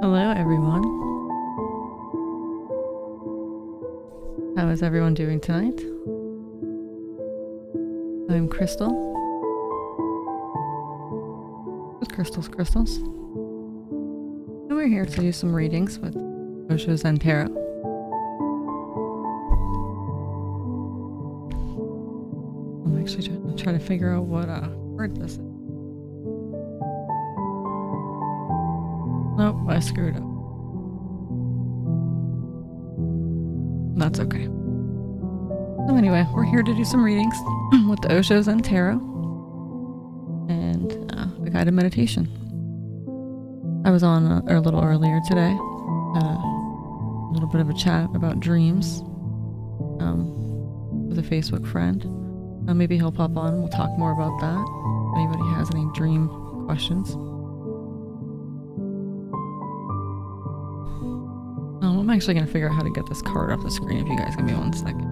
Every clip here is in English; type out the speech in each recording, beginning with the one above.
Hello, everyone. How is everyone doing tonight? I'm Crystal. With Crystals. And we're here to do some readings with Osho Zen Tarot. I'm actually trying to figure out what word this is. Nope, I screwed up. That's okay. So anyway, we're here to do some readings with the Osho Zen Tarot and a guided meditation. I was on a little earlier today, had a little bit of a chat about dreams with a Facebook friend. Maybe he'll pop on and we'll talk more about that. If anybody has any dream questions. I'm actually going to figure out how to get this card off the screen if you guys give me 1 second.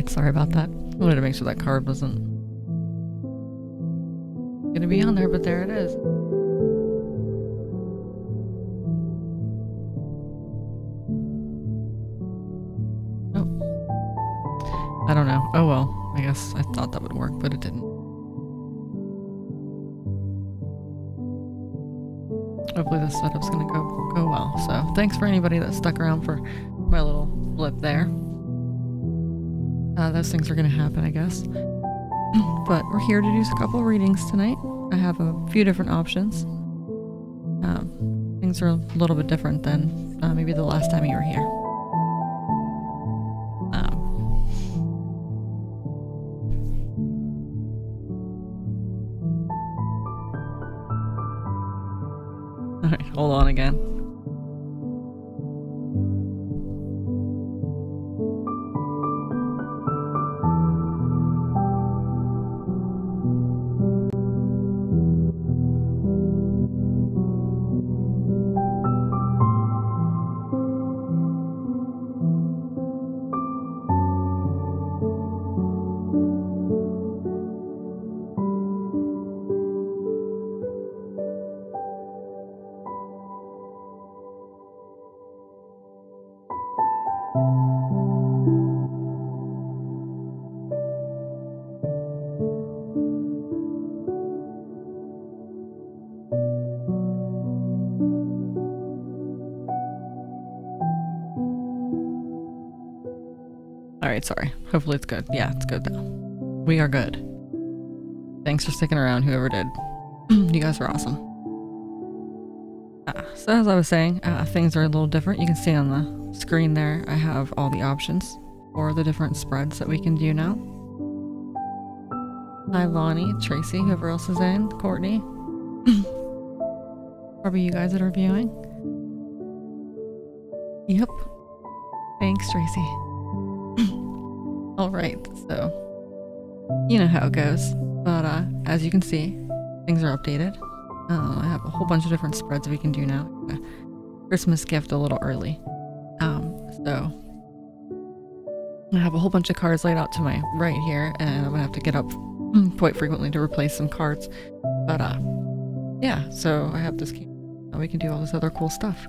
Sorry about that. I wanted to make sure that card wasn't gonna be on there, but there it is. Oh. I don't know. Oh well. I guess I thought that would work, but it didn't. Hopefully this setup's gonna go well. So thanks for anybody that stuck around for my little blip there. Those things are going to happen, I guess. But we're here to do a couple readings tonight. I have a few different options. Things are a little bit different than maybe the last time you were here. Alright, hold on again. Alright, sorry. Hopefully it's good. Yeah, it's good now. We are good. Thanks for sticking around, whoever did. You guys are awesome. So as I was saying, things are a little different. You can see on the screen there, I have all the options for the different spreads that we can do now. Hi Lonnie, Tracy, whoever else is in, Courtney. Probably you guys that are viewing. Yep. Thanks, Tracy. Alright, so you know how it goes. But as you can see, things are updated. I have a whole bunch of different spreads we can do now. Christmas gift a little early. So I have a whole bunch of cards laid out to my right here, and I'm gonna have to get up quite frequently to replace some cards. But yeah, so I have this key. Now we can do all this other cool stuff,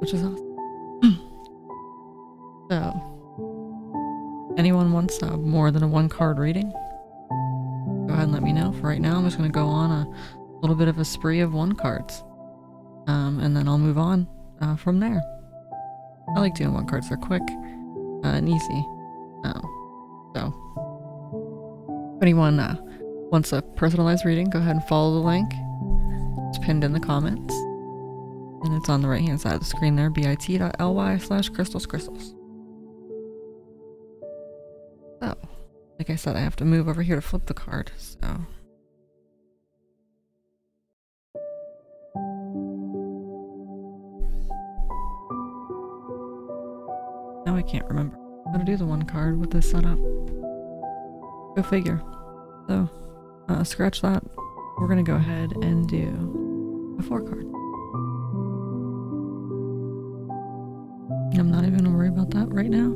which is awesome. So, anyone wants more than a 1-card reading? Go ahead and let me know. For right now, I'm just going to go on a little bit of a spree of 1 cards, and then I'll move on from there. I like doing 1 cards. They're quick and easy. So, if anyone wants a personalized reading, go ahead and follow the link. It's pinned in the comments. And it's on the right hand side of the screen there, bit.ly/crystals. So, like I said, I have to move over here to flip the card, so. Now I can't remember how to do the 1 card with this setup. Go figure. So, scratch that. We're gonna go ahead and do a 4 card. I'm not even gonna worry about that right now.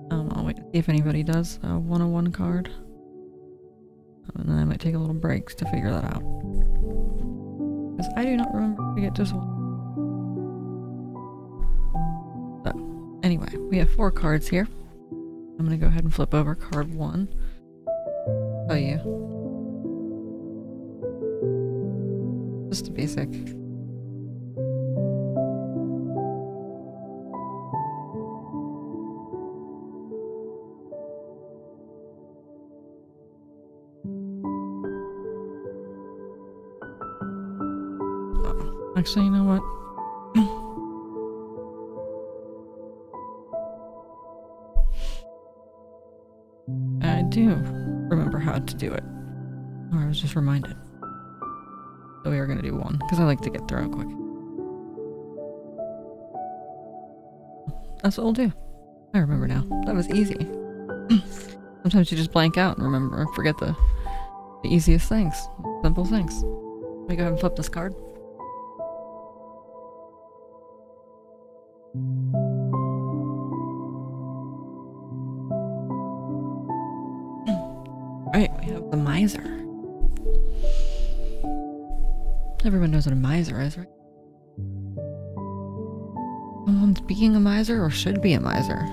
I'll wait to see if anybody does a 101 card. And then I might take a little break to figure that out. Because I do not remember to get just 1. So, anyway, we have 4 cards here. I'm gonna go ahead and flip over card 1. Tell you. Just a basic. Actually, you know what? I do remember how to do it. Or I was just reminded. So we are going to do 1, because I like to get through it quick. That's what we'll do. I remember now. That was easy. Sometimes you just blank out and remember and forget the easiest things. Simple things. Let me go ahead and flip this card. Alright, we have the Miser. Everyone knows what a miser is, right? Someone's being a miser or should be a miser.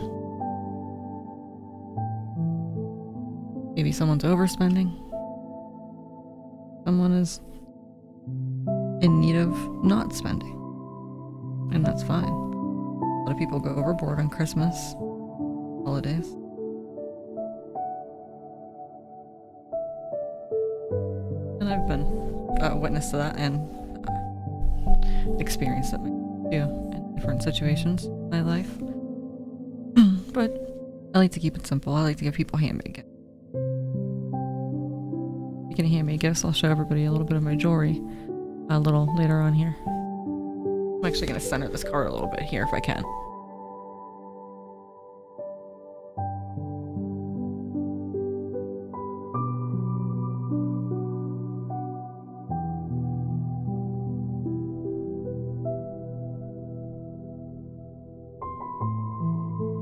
Maybe someone's overspending. Someone is in need of not spending. And that's fine. A lot of people go overboard on Christmas, holidays. And I've been witness to that and experienced it too in different situations in my life. But I like to keep it simple. I like to give people handmade gifts. Speaking of handmade gifts, I'll show everybody a little bit of my jewelry a little later on here. I'm actually going to center this card a little bit here if I can.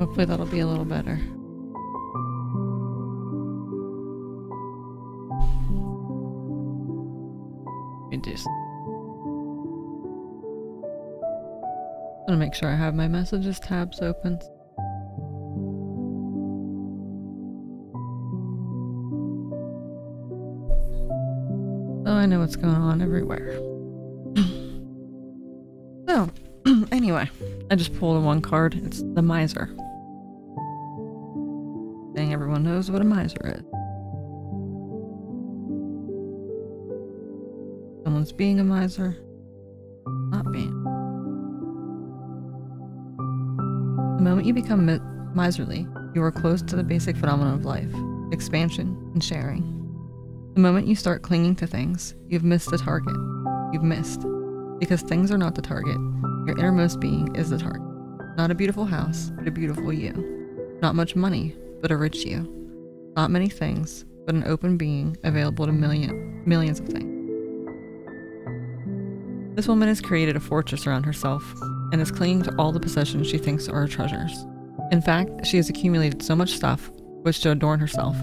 Hopefully that'll be a little better. Let me just want to make sure I have my messages tabs open. So I know what's going on everywhere. So, anyway, I just pulled a 1 card. It's the Miser. Saying everyone knows what a miser is. Someone's being a miser, not being. The moment you become miserly, you are close to the basic phenomenon of life, expansion and sharing. The moment you start clinging to things, you've missed the target. You've missed. Because things are not the target. Your innermost being is the target. Not a beautiful house, but a beautiful you. Not much money, but a rich you. Not many things, but an open being available to millions of things. This woman has created a fortress around herself and is clinging to all the possessions she thinks are her treasures. In fact, she has accumulated so much stuff which to adorn herself,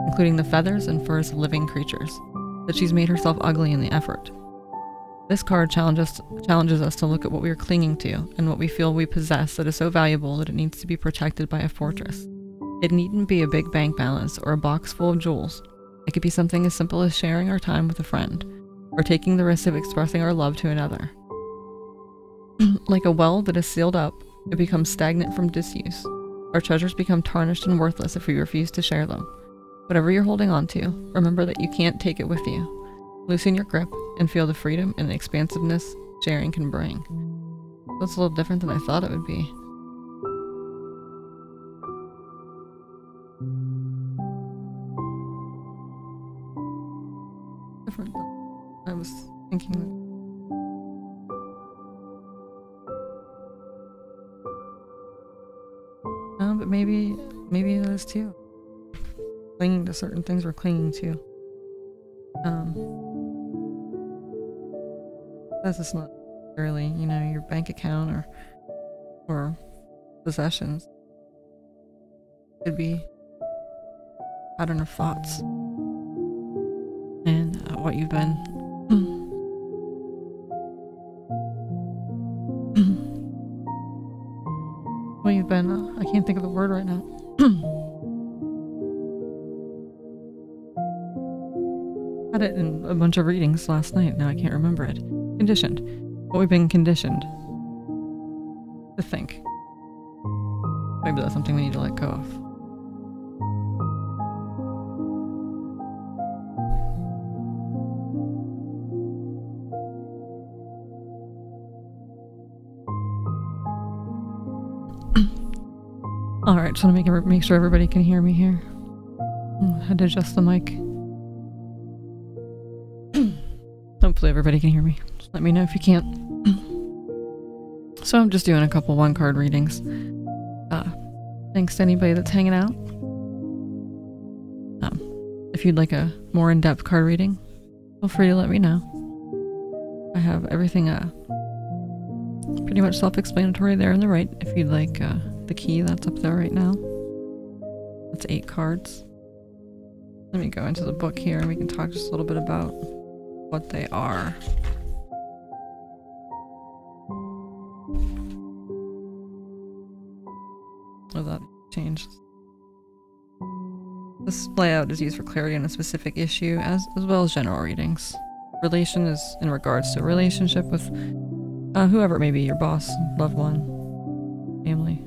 including the feathers and furs of living creatures, that she's made herself ugly in the effort. This card challenges us to look at what we are clinging to and what we feel we possess that is so valuable that it needs to be protected by a fortress. It needn't be a big bank balance or a box full of jewels. It could be something as simple as sharing our time with a friend, or taking the risk of expressing our love to another. Like a well that is sealed up, it becomes stagnant from disuse. Our treasures become tarnished and worthless if we refuse to share them. Whatever you're holding on to, remember that you can't take it with you. Loosen your grip and feel the freedom and the expansiveness sharing can bring. That's a little different than I thought it would be. Different than I was thinking. No, but maybe it is too. Clinging to certain things we're clinging to. That's just not necessarily, you know, your bank account or possessions. It could be a pattern of thoughts and what you've been I can't think of the word right now. Had it in a bunch of readings last night, now I can't remember it. Conditioned. What we've been conditioned to think. Maybe that's something we need to let go of. Alright, just want to make sure everybody can hear me here. I had to adjust the mic. Hopefully everybody can hear me. Just let me know if you can't. So I'm just doing a couple one-card readings. Thanks to anybody that's hanging out. If you'd like a more in-depth card reading, feel free to let me know. I have everything pretty much self-explanatory there on the right. If you'd like the key that's up there right now. That's 8 cards. Let me go into the book here and we can talk just a little bit about what they are. Oh, that changed. This layout is used for clarity on a specific issue as well as general readings. Relation is in regards to a relationship with whoever it may be, your boss, loved one, family.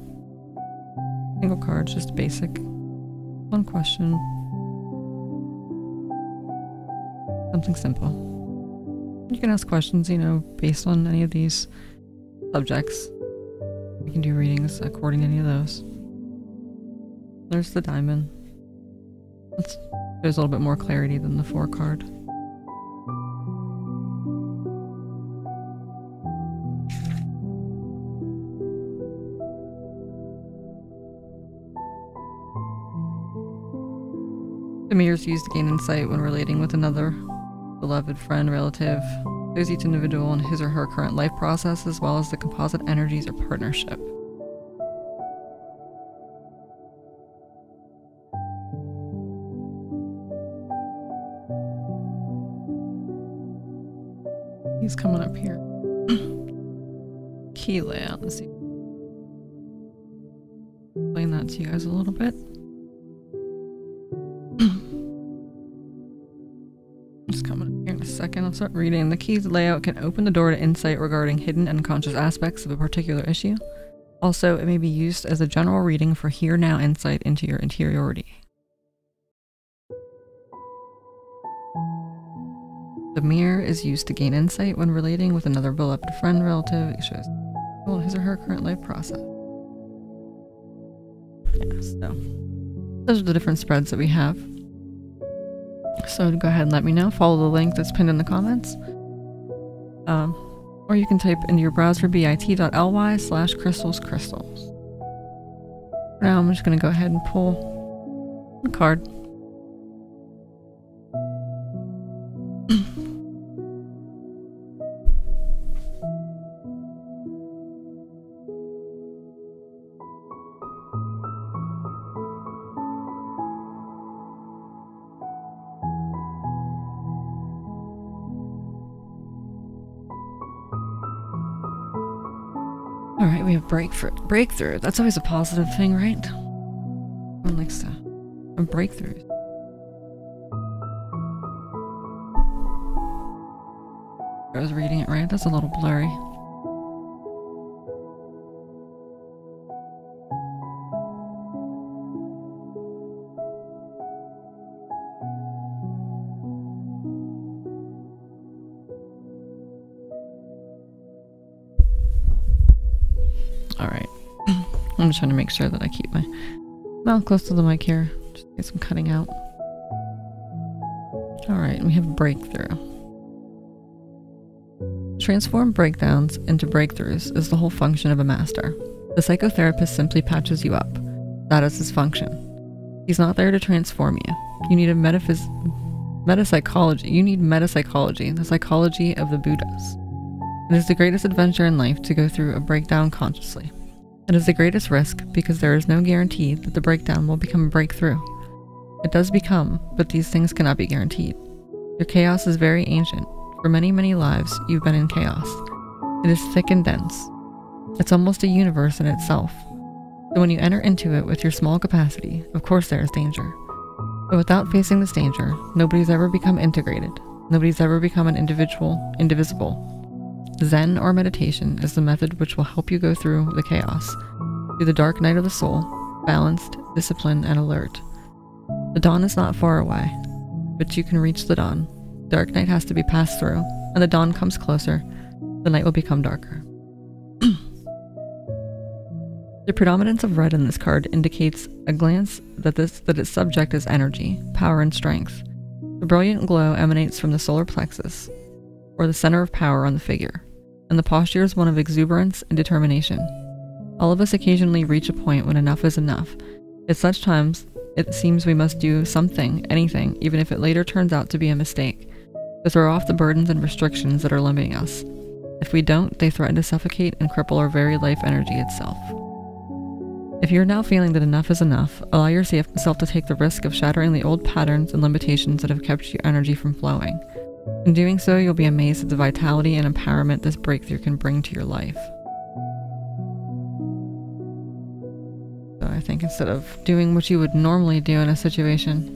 Single cards, just basic. One question. Something simple. You can ask questions, you know, based on any of these subjects. You can do readings according to any of those. There's the diamond. There's a little bit more clarity than the 4 card. The mirror is used to gain insight when relating with another beloved friend, relative. Shows each individual in his or her current life process as well as the composite energies or partnership. He's coming up here. Key layout. Let's see. Explain that to you guys a little bit. Just coming up here in a second. I'll start reading. The key's layout can open the door to insight regarding hidden unconscious aspects of a particular issue. Also, it may be used as a general reading for here-now insight into your interiority. The mirror is used to gain insight when relating with another beloved friend, relative. It shows his or her current life process. Yeah, so those are the different spreads that we have. So go ahead and let me know. Follow the link that's pinned in the comments. Or you can type into your browser bit.ly/crystals. For now, I'm just going to go ahead and pull a card. Alright, we have breakthrough. That's always a positive thing, right? One likes to have breakthroughs. I was reading it right. That's a little blurry. Alright. I'm just trying to make sure that I keep my mouth close to the mic here. Just in case I'm cutting out. Alright, we have breakthrough. Transform breakdowns into breakthroughs is the whole function of a master. The psychotherapist simply patches you up. That is his function. He's not there to transform you. You need metapsychology. You need metapsychology, the psychology of the Buddhas. It is the greatest adventure in life to go through a breakdown consciously. It is the greatest risk because there is no guarantee that the breakdown will become a breakthrough. It does become, but these things cannot be guaranteed. Your chaos is very ancient. For many, many lives, you've been in chaos. It is thick and dense. It's almost a universe in itself. So when you enter into it with your small capacity, of course there is danger. But without facing this danger, nobody's ever become integrated. Nobody's ever become an individual, indivisible. Zen or meditation is the method which will help you go through the chaos, through the dark night of the soul, balanced, disciplined, and alert. The dawn is not far away, but you can reach the dawn. Dark night has to be passed through, and the dawn comes closer, the night will become darker. The predominance of red in this card indicates a glance that its subject is energy, power, and strength. The brilliant glow emanates from the solar plexus, or the center of power on the figure, and the posture is one of exuberance and determination. All of us occasionally reach a point when enough is enough. At such times, it seems we must do something, anything, even if it later turns out to be a mistake, to throw off the burdens and restrictions that are limiting us. If we don't, they threaten to suffocate and cripple our very life energy itself. If you're now feeling that enough is enough, allow yourself to take the risk of shattering the old patterns and limitations that have kept your energy from flowing. In doing so, you'll be amazed at the vitality and empowerment this breakthrough can bring to your life. So I think instead of doing what you would normally do in a situation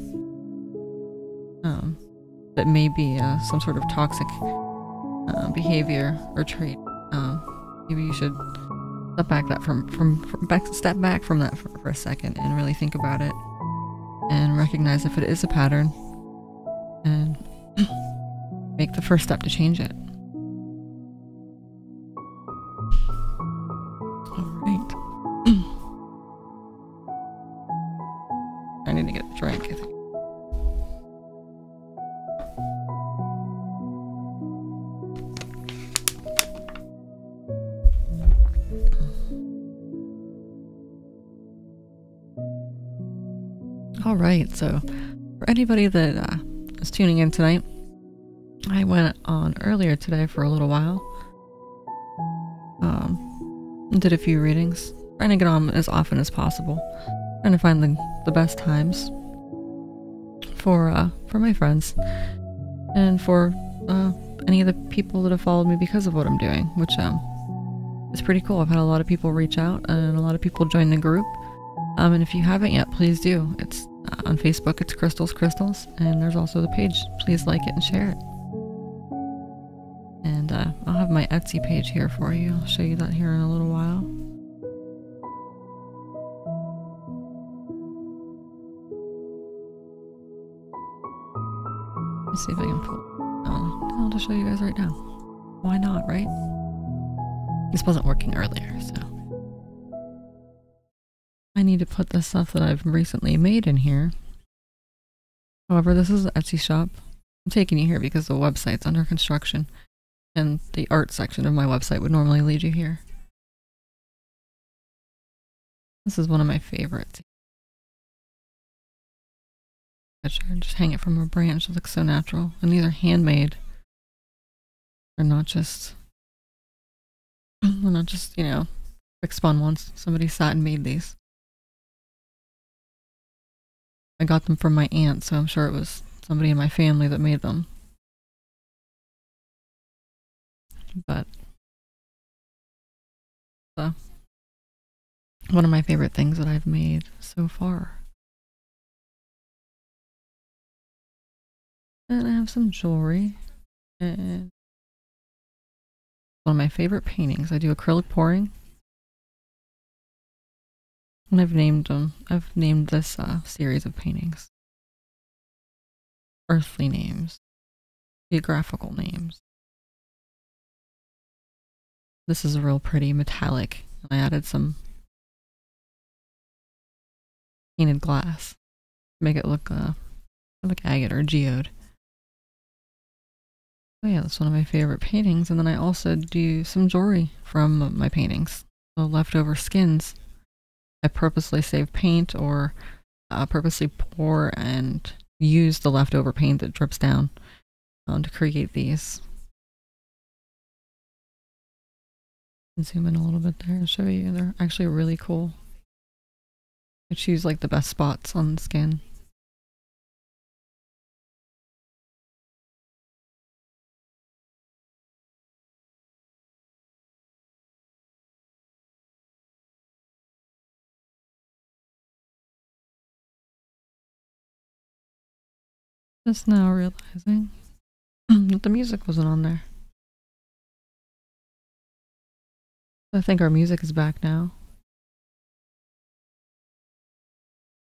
that may be some sort of toxic behavior or trait, maybe you should step back from that for a second and really think about it and recognize if it is a pattern and make the first step to change it. Alright. I need to get a drink, I think. Alright, so for anybody that is tuning in tonight, I went on earlier today for a little while. Did a few readings. Trying to get on as often as possible. Trying to find the best times for my friends. And for any of the people that have followed me because of what I'm doing, which is pretty cool. I've had a lot of people reach out and a lot of people join the group. And if you haven't yet, please do. It's on Facebook, it's Crystals, and there's also the page. Please like it and share it. And I'll have my Etsy page here for you. I'll show you that here in a little while. Let's see if I can pull. I'll just show you guys right now. Why not, right? This wasn't working earlier, so. I need to put the stuff that I've recently made in here. However, this is the Etsy shop. I'm taking you here because the website's under construction. And the art section of my website would normally lead you here. This is one of my favorites. Just hang it from a branch. It looks so natural. And these are handmade. They're not just, you know, quick spun ones. Somebody sat and made these. I got them from my aunt, so I'm sure it was somebody in my family that made them. But one of my favorite things that I've made so far. And I have some jewelry and one of my favorite paintings. I do acrylic pouring. And I've named them. I've named this series of paintings earthly names, geographical names. This is a real pretty metallic, and I added some painted glass to make it look like agate or geode. Oh yeah, that's one of my favorite paintings. And then I also do some jewelry from my paintings. The leftover skins. I purposely save paint or purposely pour and use the leftover paint that drips down to create these. Zoom in a little bit there and show you. They're actually really cool. I choose like the best spots on the skin. Just now realizing that the music wasn't on there. I think our music is back now.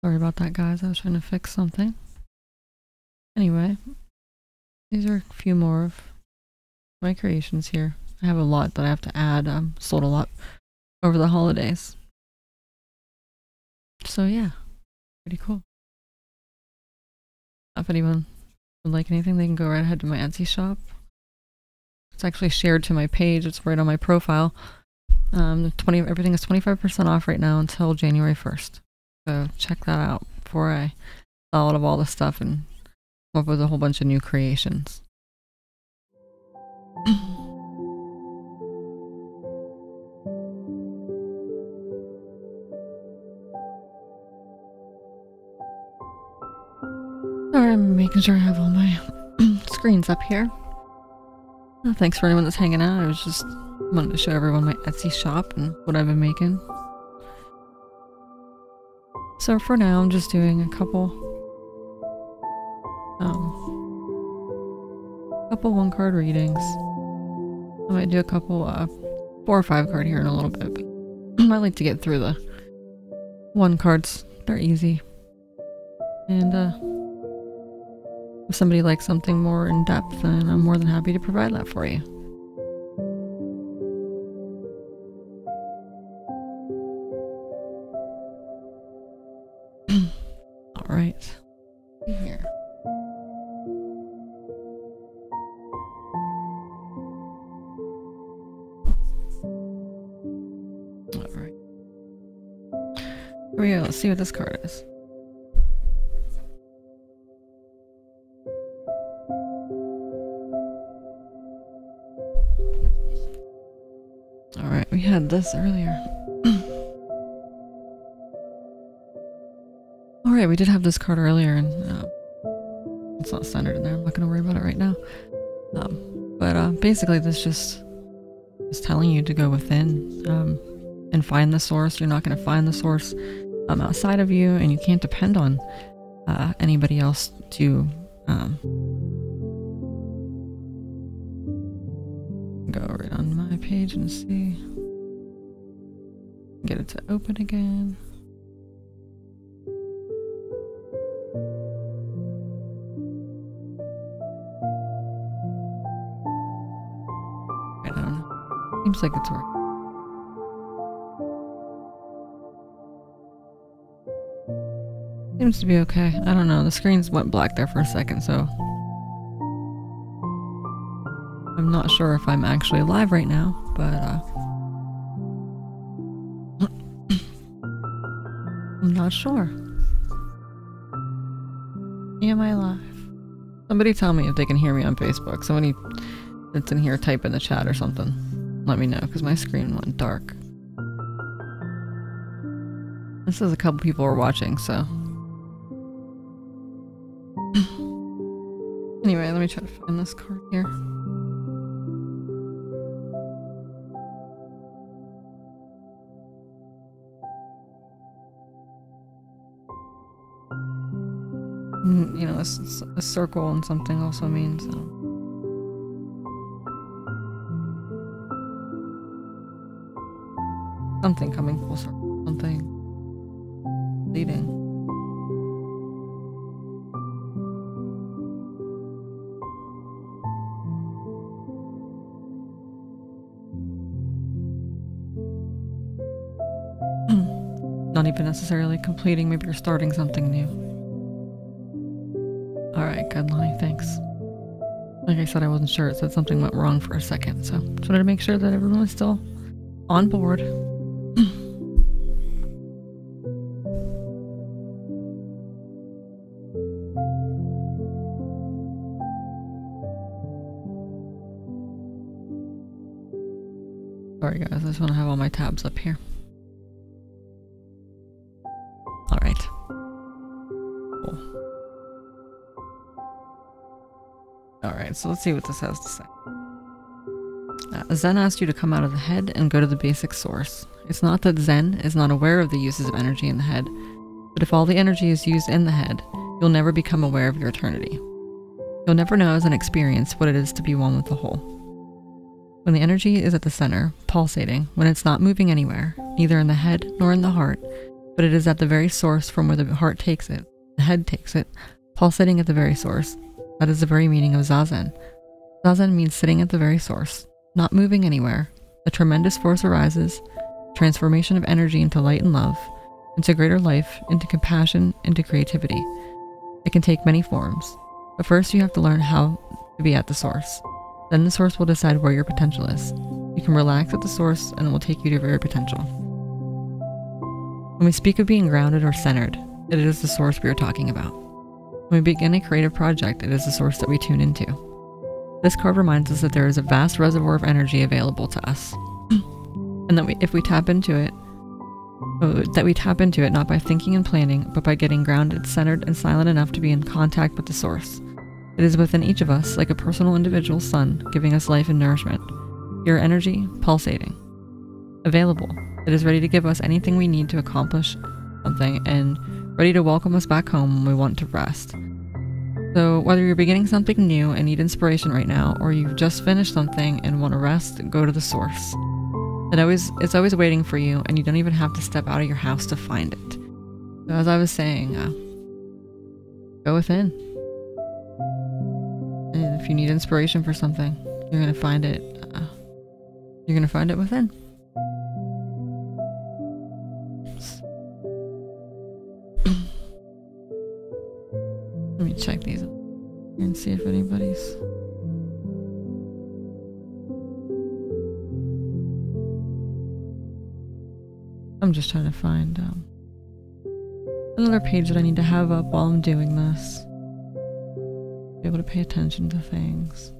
Sorry about that, guys. I was trying to fix something. Anyway, these are a few more of my creations here. I have a lot that I have to add. Sold a lot over the holidays. So yeah, pretty cool. If anyone would like anything, they can go right ahead to my Etsy shop. It's actually shared to my page. It's right on my profile. Everything is 25% off right now until January 1st. So check that out before I sell out of all the stuff and come up with a whole bunch of new creations. Sorry, I'm making sure I have all my screens up here. Thanks for anyone that's hanging out. I was just wanted to show everyone my Etsy shop and what I've been making. So for now, I'm just doing a couple one-card readings. I might do a couple 4 or 5 card here in a little bit, but I like to get through the 1 cards. They're easy. And if somebody likes something more in depth, then I'm more than happy to provide that for you. All right. Here. All right. Here we go. Let's see what this card is. All right, we had this earlier. All right, we did have this card earlier, and it's not centered in there. I'm not going to worry about it right now. But basically, this just is telling you to go within and find the source. You're not going to find the source outside of you, and you can't depend on anybody else to go right on my page and see. Get it to open again. I don't know. Seems like it's working. Seems to be okay. I don't know. The screens went black there for a second, so I'm not sure if I'm actually live right now, but I'm not sure. Am I live? Somebody tell me if they can hear me on Facebook. Somebody that's in here type in the chat or something. Let me know, because my screen went dark. This is a couple people are watching, so. Anyway, let me try to find this card here. You know, a circle and something also means something coming full circle, something leading. Not even necessarily completing, maybe you're starting something new. Alright, good, Lonnie, thanks. Like I said, I wasn't sure. It said something went wrong for a second, so just wanted to make sure that everyone was still on board. Sorry guys, I just want to have all my tabs up here. Alright. Cool. Alright, so let's see what this has to say. Zen asked you to come out of the head and go to the basic source. It's not that Zen is not aware of the uses of energy in the head, but if all the energy is used in the head, you'll never become aware of your eternity. You'll never know as an experience what it is to be one with the whole. When the energy is at the center, pulsating, when it's not moving anywhere, neither in the head nor in the heart, but it is at the very source from where the heart takes it, the head takes it, pulsating at the very source, that is the very meaning of Zazen. Zazen means sitting at the very source, not moving anywhere. A tremendous force arises, transformation of energy into light and love, into greater life, into compassion, into creativity. It can take many forms, but first you have to learn how to be at the source. Then the source will decide where your potential is. You can relax at the source and it will take you to your potential. When we speak of being grounded or centered, it is the source we are talking about. When we begin a creative project, it is the source that we tune into. This card reminds us that there is a vast reservoir of energy available to us, and that if we tap into it, not by thinking and planning, but by getting grounded, centered, and silent enough to be in contact with the source. It is within each of us, like a personal individual sun, giving us life and nourishment. Pure energy, pulsating. Available. It is ready to give us anything we need to accomplish something, and ready to welcome us back home when we want to rest. So whether you're beginning something new and need inspiration right now, or you've just finished something and want to rest, go to the source. It's always waiting for you, and you don't even have to step out of your house to find it. So as I was saying, go within. And if you need inspiration for something, you're going to find it. You're going to find it within. Let me check these and see if anybody's... I'm just trying to find another page that I need to have up while I'm doing this. Be able to pay attention to things.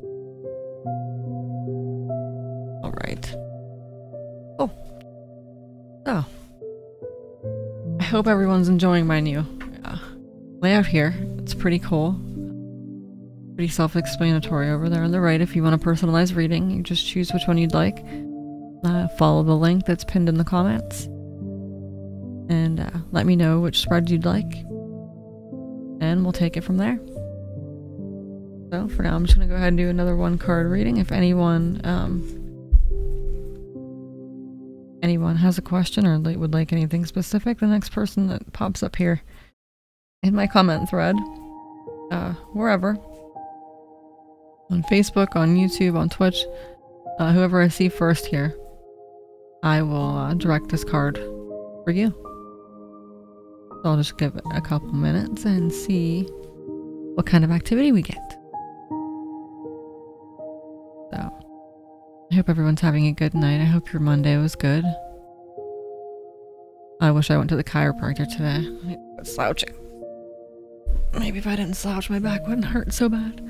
Alright. Oh. So. I hope everyone's enjoying my new layout here. It's pretty cool. Pretty self-explanatory over there on the right. If you want a personalized reading, you just choose which one you'd like. Follow the link that's pinned in the comments. And let me know which spread you'd like. And we'll take it from there. So for now, I'm just going to go ahead and do another one card reading. If anyone has a question or would like anything specific, the next person that pops up here in my comment thread, wherever, on Facebook, on YouTube, on Twitch, whoever I see first here, I will direct this card for you. So I'll just give it a couple minutes and see what kind of activity we get. So, I hope everyone's having a good night. I hope your Monday was good. I wish I went to the chiropractor today. I was slouching. Maybe if I didn't slouch, my back wouldn't hurt so bad.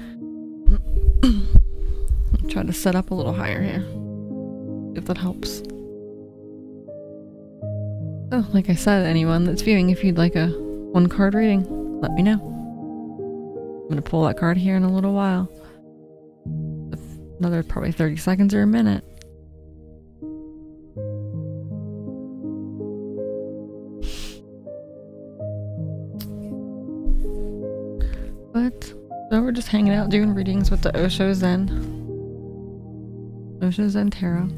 I'll try to set up a little higher here, if that helps. So, like I said, anyone that's viewing, if you'd like a one card reading, let me know. I'm going to pull that card here in a little while. Another probably 30 seconds or a minute. But so we're just hanging out doing readings with the Osho Zen Tarot.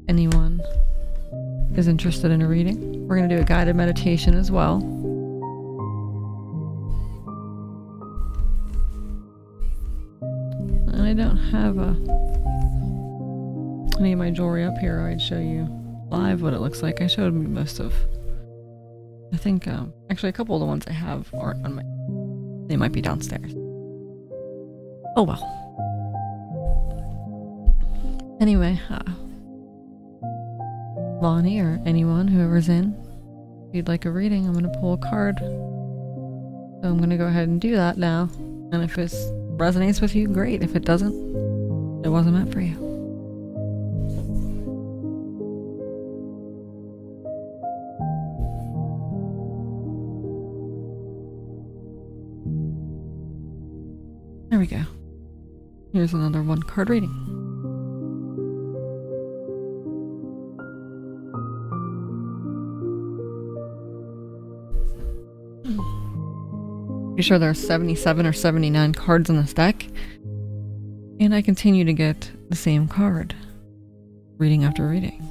Anyone is interested in a reading, we're going to do a guided meditation as well. And I don't have any of my jewelry up here. I'd show you live what it looks like. I showed most of, I think, actually a couple of the ones I have aren't on my, they might be downstairs. Oh well. Anyway, Lonnie or anyone, whoever's in, if you'd like a reading, I'm going to pull a card. So I'm going to go ahead and do that now. And if it resonates with you, great. If it doesn't, it wasn't meant for you. There we go. Here's another one card reading. Pretty sure there are 77 or 79 cards in this deck, and I continue to get the same card, reading after reading.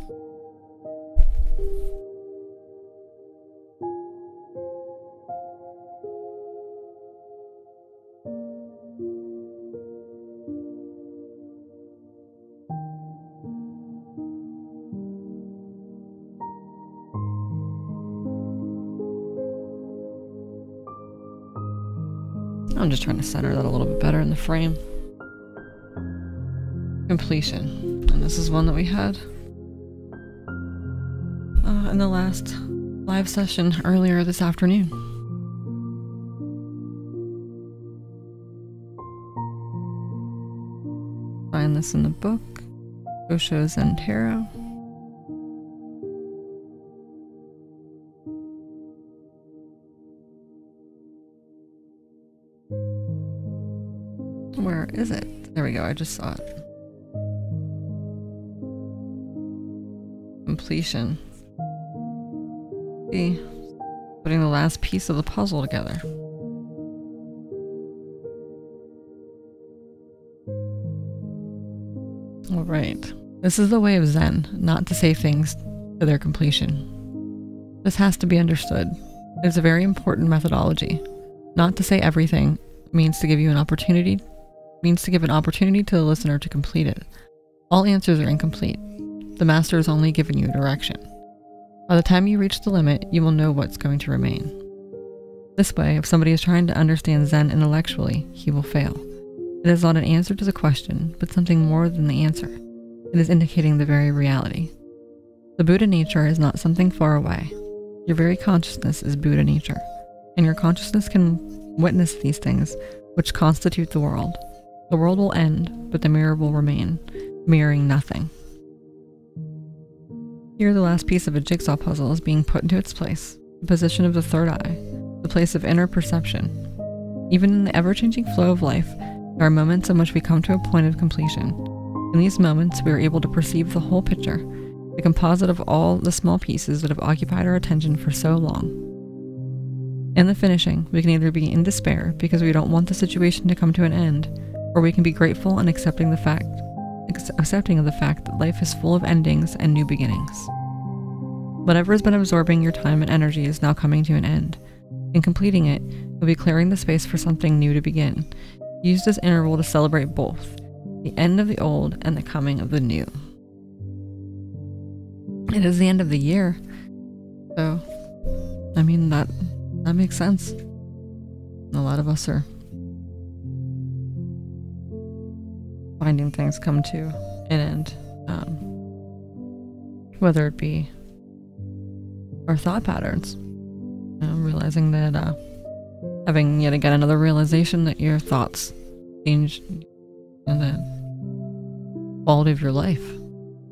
I'm just trying to center that a little bit better in the frame. Completion. And this is one that we had in the last live session earlier this afternoon. Find this in the book, Osho Zen Tarot. Where is it? There we go, I just saw it. Completion. See, putting the last piece of the puzzle together. Alright, this is the way of Zen, not to say things to their completion. This has to be understood. It's a very important methodology. Not to say everything means to give you an opportunity, means to give an opportunity to the listener to complete it. All answers are incomplete. The master is only giving you direction. By the time you reach the limit, you will know what's going to remain. This way, if somebody is trying to understand Zen intellectually, he will fail. It is not an answer to the question, but something more than the answer. It is indicating the very reality. The Buddha nature is not something far away. Your very consciousness is Buddha nature, and your consciousness can witness these things which constitute the world. The world will end, but the mirror will remain, mirroring nothing. Here the last piece of a jigsaw puzzle is being put into its place, the position of the third eye, the place of inner perception. Even in the ever-changing flow of life, there are moments in which we come to a point of completion. In these moments, we are able to perceive the whole picture, the composite of all the small pieces that have occupied our attention for so long. In the finishing, we can either be in despair because we don't want the situation to come to an end, or we can be grateful and accepting of the fact that life is full of endings and new beginnings. Whatever has been absorbing your time and energy is now coming to an end. In completing it, you'll be clearing the space for something new to begin. Use this interval to celebrate both, the end of the old and the coming of the new. It is the end of the year, so, I mean, that makes sense. A lot of us are finding things come to an end, whether it be our thought patterns, realizing that having yet again another realization that your thoughts change and the quality of your life.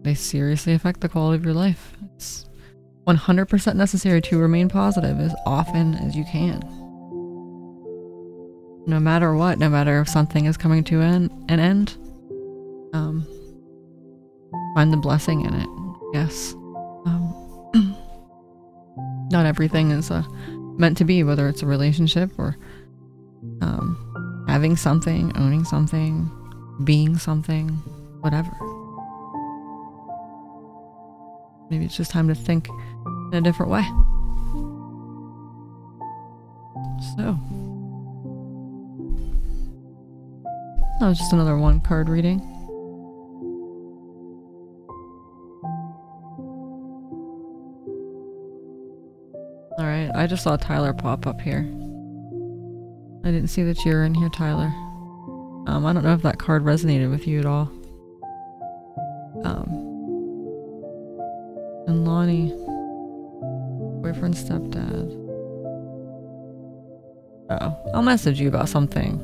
They seriously affect the quality of your life. It's 100% necessary to remain positive as often as you can. No matter what, no matter if something is coming to an end, find the blessing in it. Yes. Not everything is a meant to be, whether it's a relationship or having something, owning something, being something, whatever. Maybe it's just time to think in a different way. So, that was just another one card reading. Alright, I just saw Tyler pop up here. I didn't see that you were in here, Tyler. I don't know if that card resonated with you at all. And Lonnie, boyfriend, stepdad. Oh, I'll message you about something.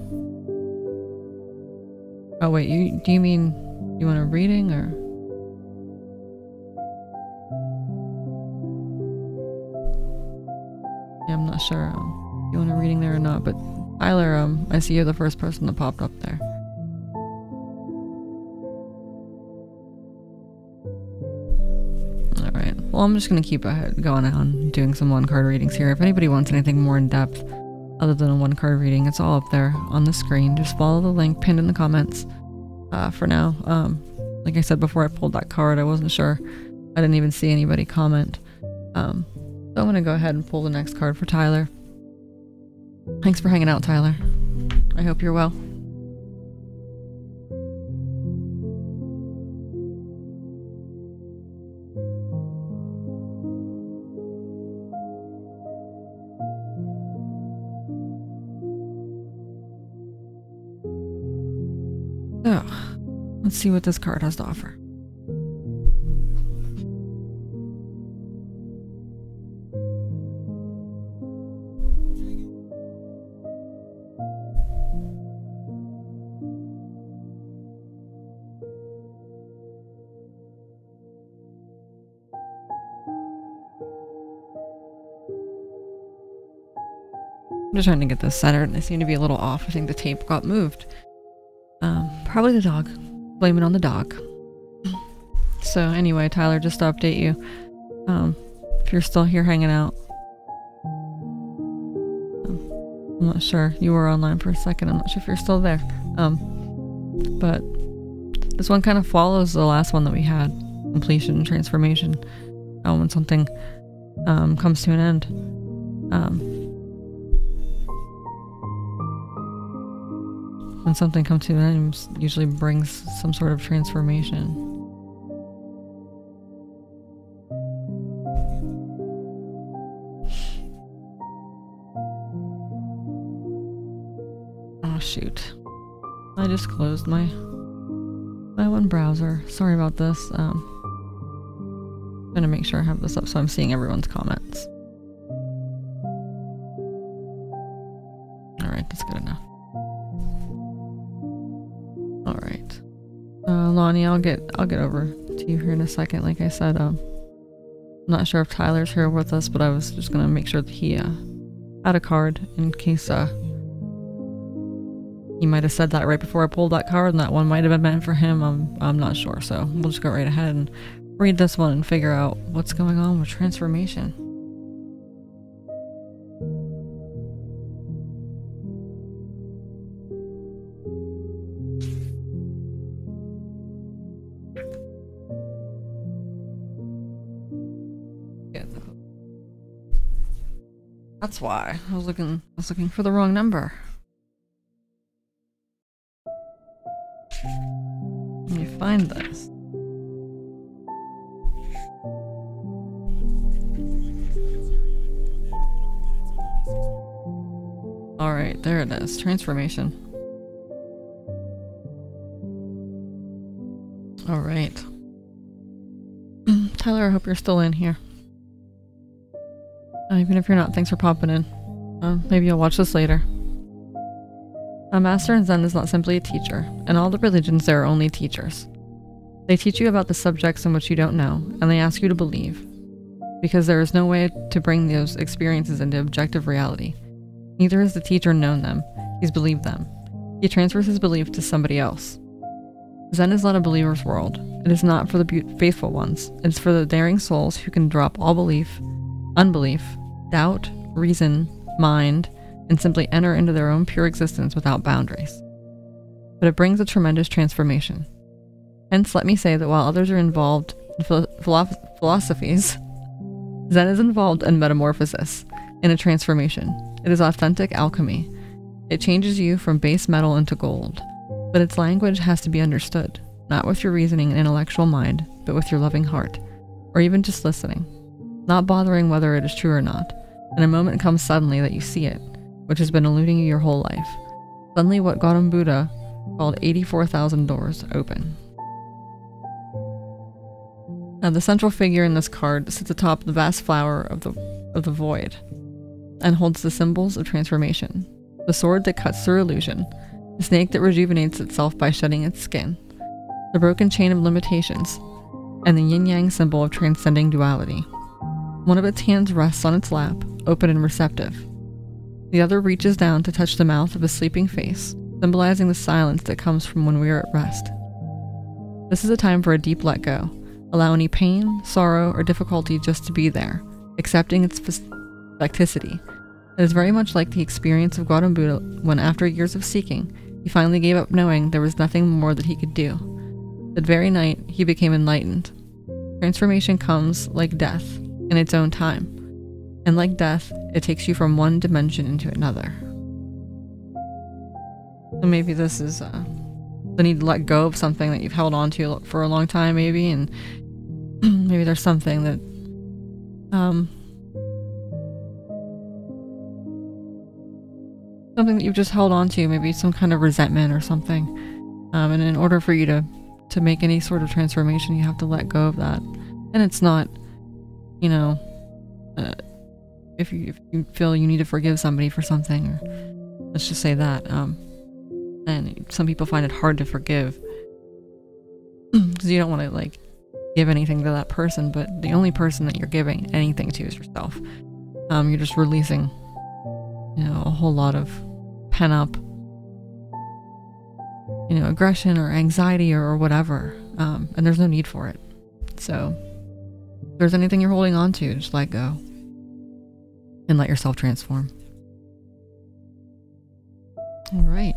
Oh wait, do you mean you want a reading or? Yeah, I'm not sure if you want a reading there or not, but Tyler, I see you're the first person that popped up there. Alright, well I'm just gonna keep going on doing some one card readings here. If anybody wants anything more in depth other than a one card reading, it's all up there on the screen. Just follow the link pinned in the comments. For now, like I said before I pulled that card, I wasn't sure. I didn't even see anybody comment. So I'm gonna go ahead and pull the next card for Tyler. Thanks for hanging out, Tyler. I hope you're well. So, let's see what this card has to offer. I'm just trying to get this centered and I seem to be a little off. I think the tape got moved. Probably the dog. Blame it on the dog. So anyway, Tyler, just to update you, if you're still here hanging out, I'm not sure. You were online for a second. I'm not sure if you're still there. But this one kind of follows the last one that we had, completion and transformation. When something comes to an end. When something comes to an end, it usually brings some sort of transformation. Oh shoot. I just closed my one browser. Sorry about this. I'm gonna make sure I have this up so I'm seeing everyone's comments. Alright, that's good enough. Alright. Lonnie, I'll get over to you here in a second. Like I said, I'm not sure if Tyler's here with us, but I was just gonna make sure that he had a card in case he might have said that right before I pulled that card and that one might have been meant for him. I'm not sure, so we'll just go right ahead and read this one and figure out what's going on with transformation. That's why I was looking for the wrong number. Let me find this. Alright, there it is. Transformation. Alright. Tyler, I hope you're still in here. Even if you're not, thanks for popping in. Maybe you'll watch this later. A master in Zen is not simply a teacher. In all the religions, there are only teachers. They teach you about the subjects in which you don't know, and they ask you to believe. Because there is no way to bring those experiences into objective reality. Neither has the teacher known them. He's believed them. He transfers his belief to somebody else. Zen is not a believer's world. It is not for the faithful ones. It is for the daring souls who can drop all belief, unbelief, doubt, reason, mind, and simply enter into their own pure existence without boundaries. But it brings a tremendous transformation. Hence, let me say that while others are involved in philosophies, Zen is involved in metamorphosis, in a transformation. It is authentic alchemy. It changes you from base metal into gold, but its language has to be understood, not with your reasoning and intellectual mind, but with your loving heart, or even just listening, not bothering whether it is true or not. And a moment comes suddenly that you see it, which has been eluding you your whole life. Suddenly what Gautam Buddha called 84,000 doors open. Now, the central figure in this card sits atop the vast flower of the void and holds the symbols of transformation. The sword that cuts through illusion, the snake that rejuvenates itself by shedding its skin, the broken chain of limitations, and the yin-yang symbol of transcending duality. One of its hands rests on its lap, open and receptive. The other reaches down to touch the mouth of a sleeping face, symbolizing the silence that comes from when we are at rest. This is a time for a deep let go. Allow any pain, sorrow, or difficulty just to be there, accepting its facticity. It is very much like the experience of Gautam Buddha when, after years of seeking, he finally gave up knowing there was nothing more that he could do. That very night, he became enlightened. Transformation comes, like death, in its own time. And like death, it takes you from one dimension into another. So maybe this is the need to let go of something that you've held on to for a long time, maybe, and maybe there's something that something that you've just held on to, maybe some kind of resentment or something. And in order for you to make any sort of transformation, you have to let go of that. And it's not, you know, if you feel you need to forgive somebody for something, or let's just say that, and some people find it hard to forgive because you don't want to like give anything to that person, but the only person that you're giving anything to is yourself. You're just releasing, you know, a whole lot of pent up, you know, aggression or anxiety or whatever, and there's no need for it. So if there's anything you're holding on to, just let go and let yourself transform. All right.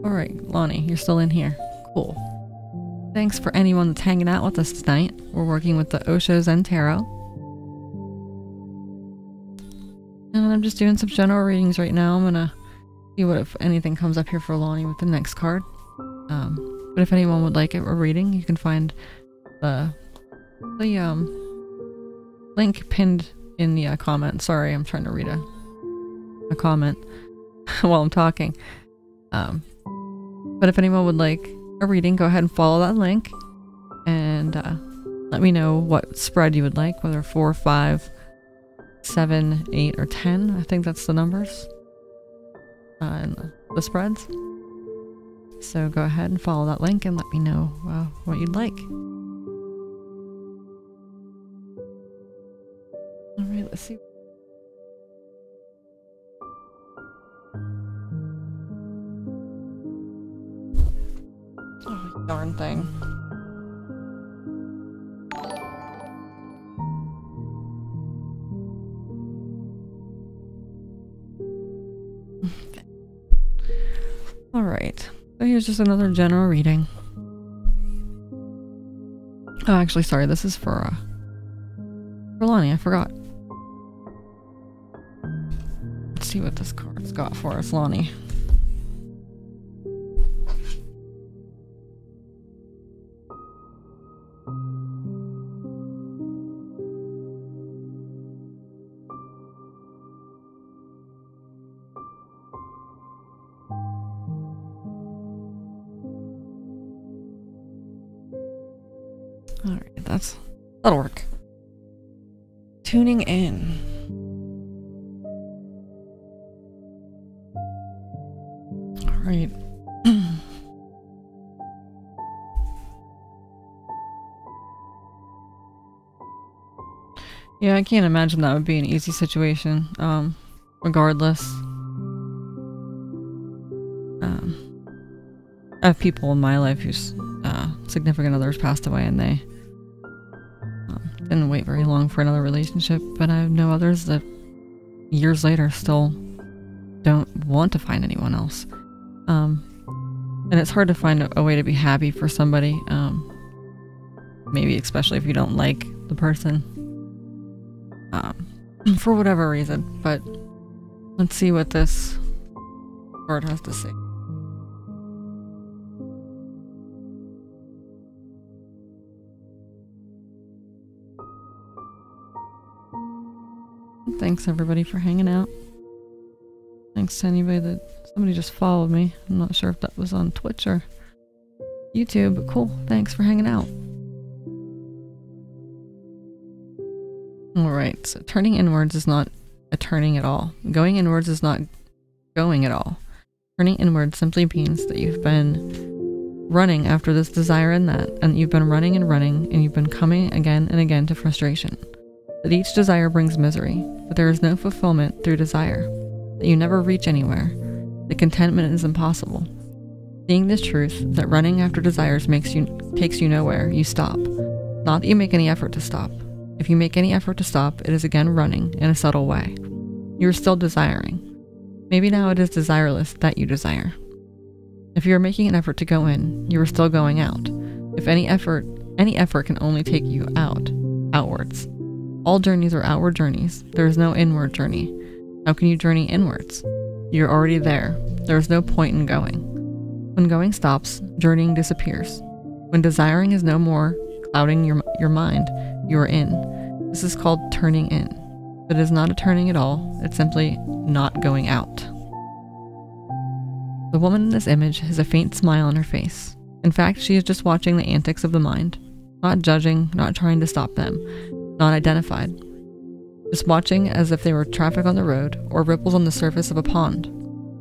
Alright, Lonnie, you're still in here. Cool. Thanks for anyone that's hanging out with us tonight. We're working with the Osho Zen Tarot. And I'm just doing some general readings right now. I'm gonna see what if anything comes up here for Lonnie with the next card. But if anyone would like a reading, you can find the link pinned in the comment. Sorry, I'm trying to read a comment while I'm talking. But if anyone would like a reading, go ahead and follow that link and let me know what spread you would like, whether 4, 5, 7, 8, or 10. I think that's the numbers and the spreads. So go ahead and follow that link and let me know what you'd like. Alright, let's see. Oh, darn thing. Alright, so here's just another general reading. Oh, actually, sorry, this is for Lonnie, I forgot. Let's see what this card's got for us, Lonnie. Alright, that'll work. Tuning in. Alright. Yeah, I can't imagine that would be an easy situation. Regardless. I have people in my life whose significant others passed away and they didn't wait very long for another relationship, but I know others that years later still don't want to find anyone else. And it's hard to find a way to be happy for somebody, maybe especially if you don't like the person, for whatever reason. But let's see what this card has to say. Thanks everybody for hanging out. Thanks to anybody that somebody just followed me. I'm not sure if that was on Twitch or YouTube, but cool. Thanks for hanging out. Alright, so turning inwards is not a turning at all. Going inwards is not going at all. Turning inwards simply means that you've been running after this desire and that, and you've been running, and you've been coming again and again to frustration. That each desire brings misery, that there is no fulfillment through desire, that you never reach anywhere, that contentment is impossible. Seeing this truth, that running after desires takes you nowhere, you stop. Not that you make any effort to stop. If you make any effort to stop, it is again running in a subtle way. You are still desiring. Maybe now it is desireless that you desire. If you are making an effort to go in, you are still going out. If any effort can only take you outwards. All journeys are outward journeys. There is no inward journey. How can you journey inwards? You're already there. There is no point in going. When going stops, journeying disappears. When desiring is no more clouding your mind, you are in. This is called turning in. But it is not a turning at all. It's simply not going out. The woman in this image has a faint smile on her face. In fact, she is just watching the antics of the mind. Not judging, not trying to stop them. Not identified. Just watching as if they were traffic on the road or ripples on the surface of a pond.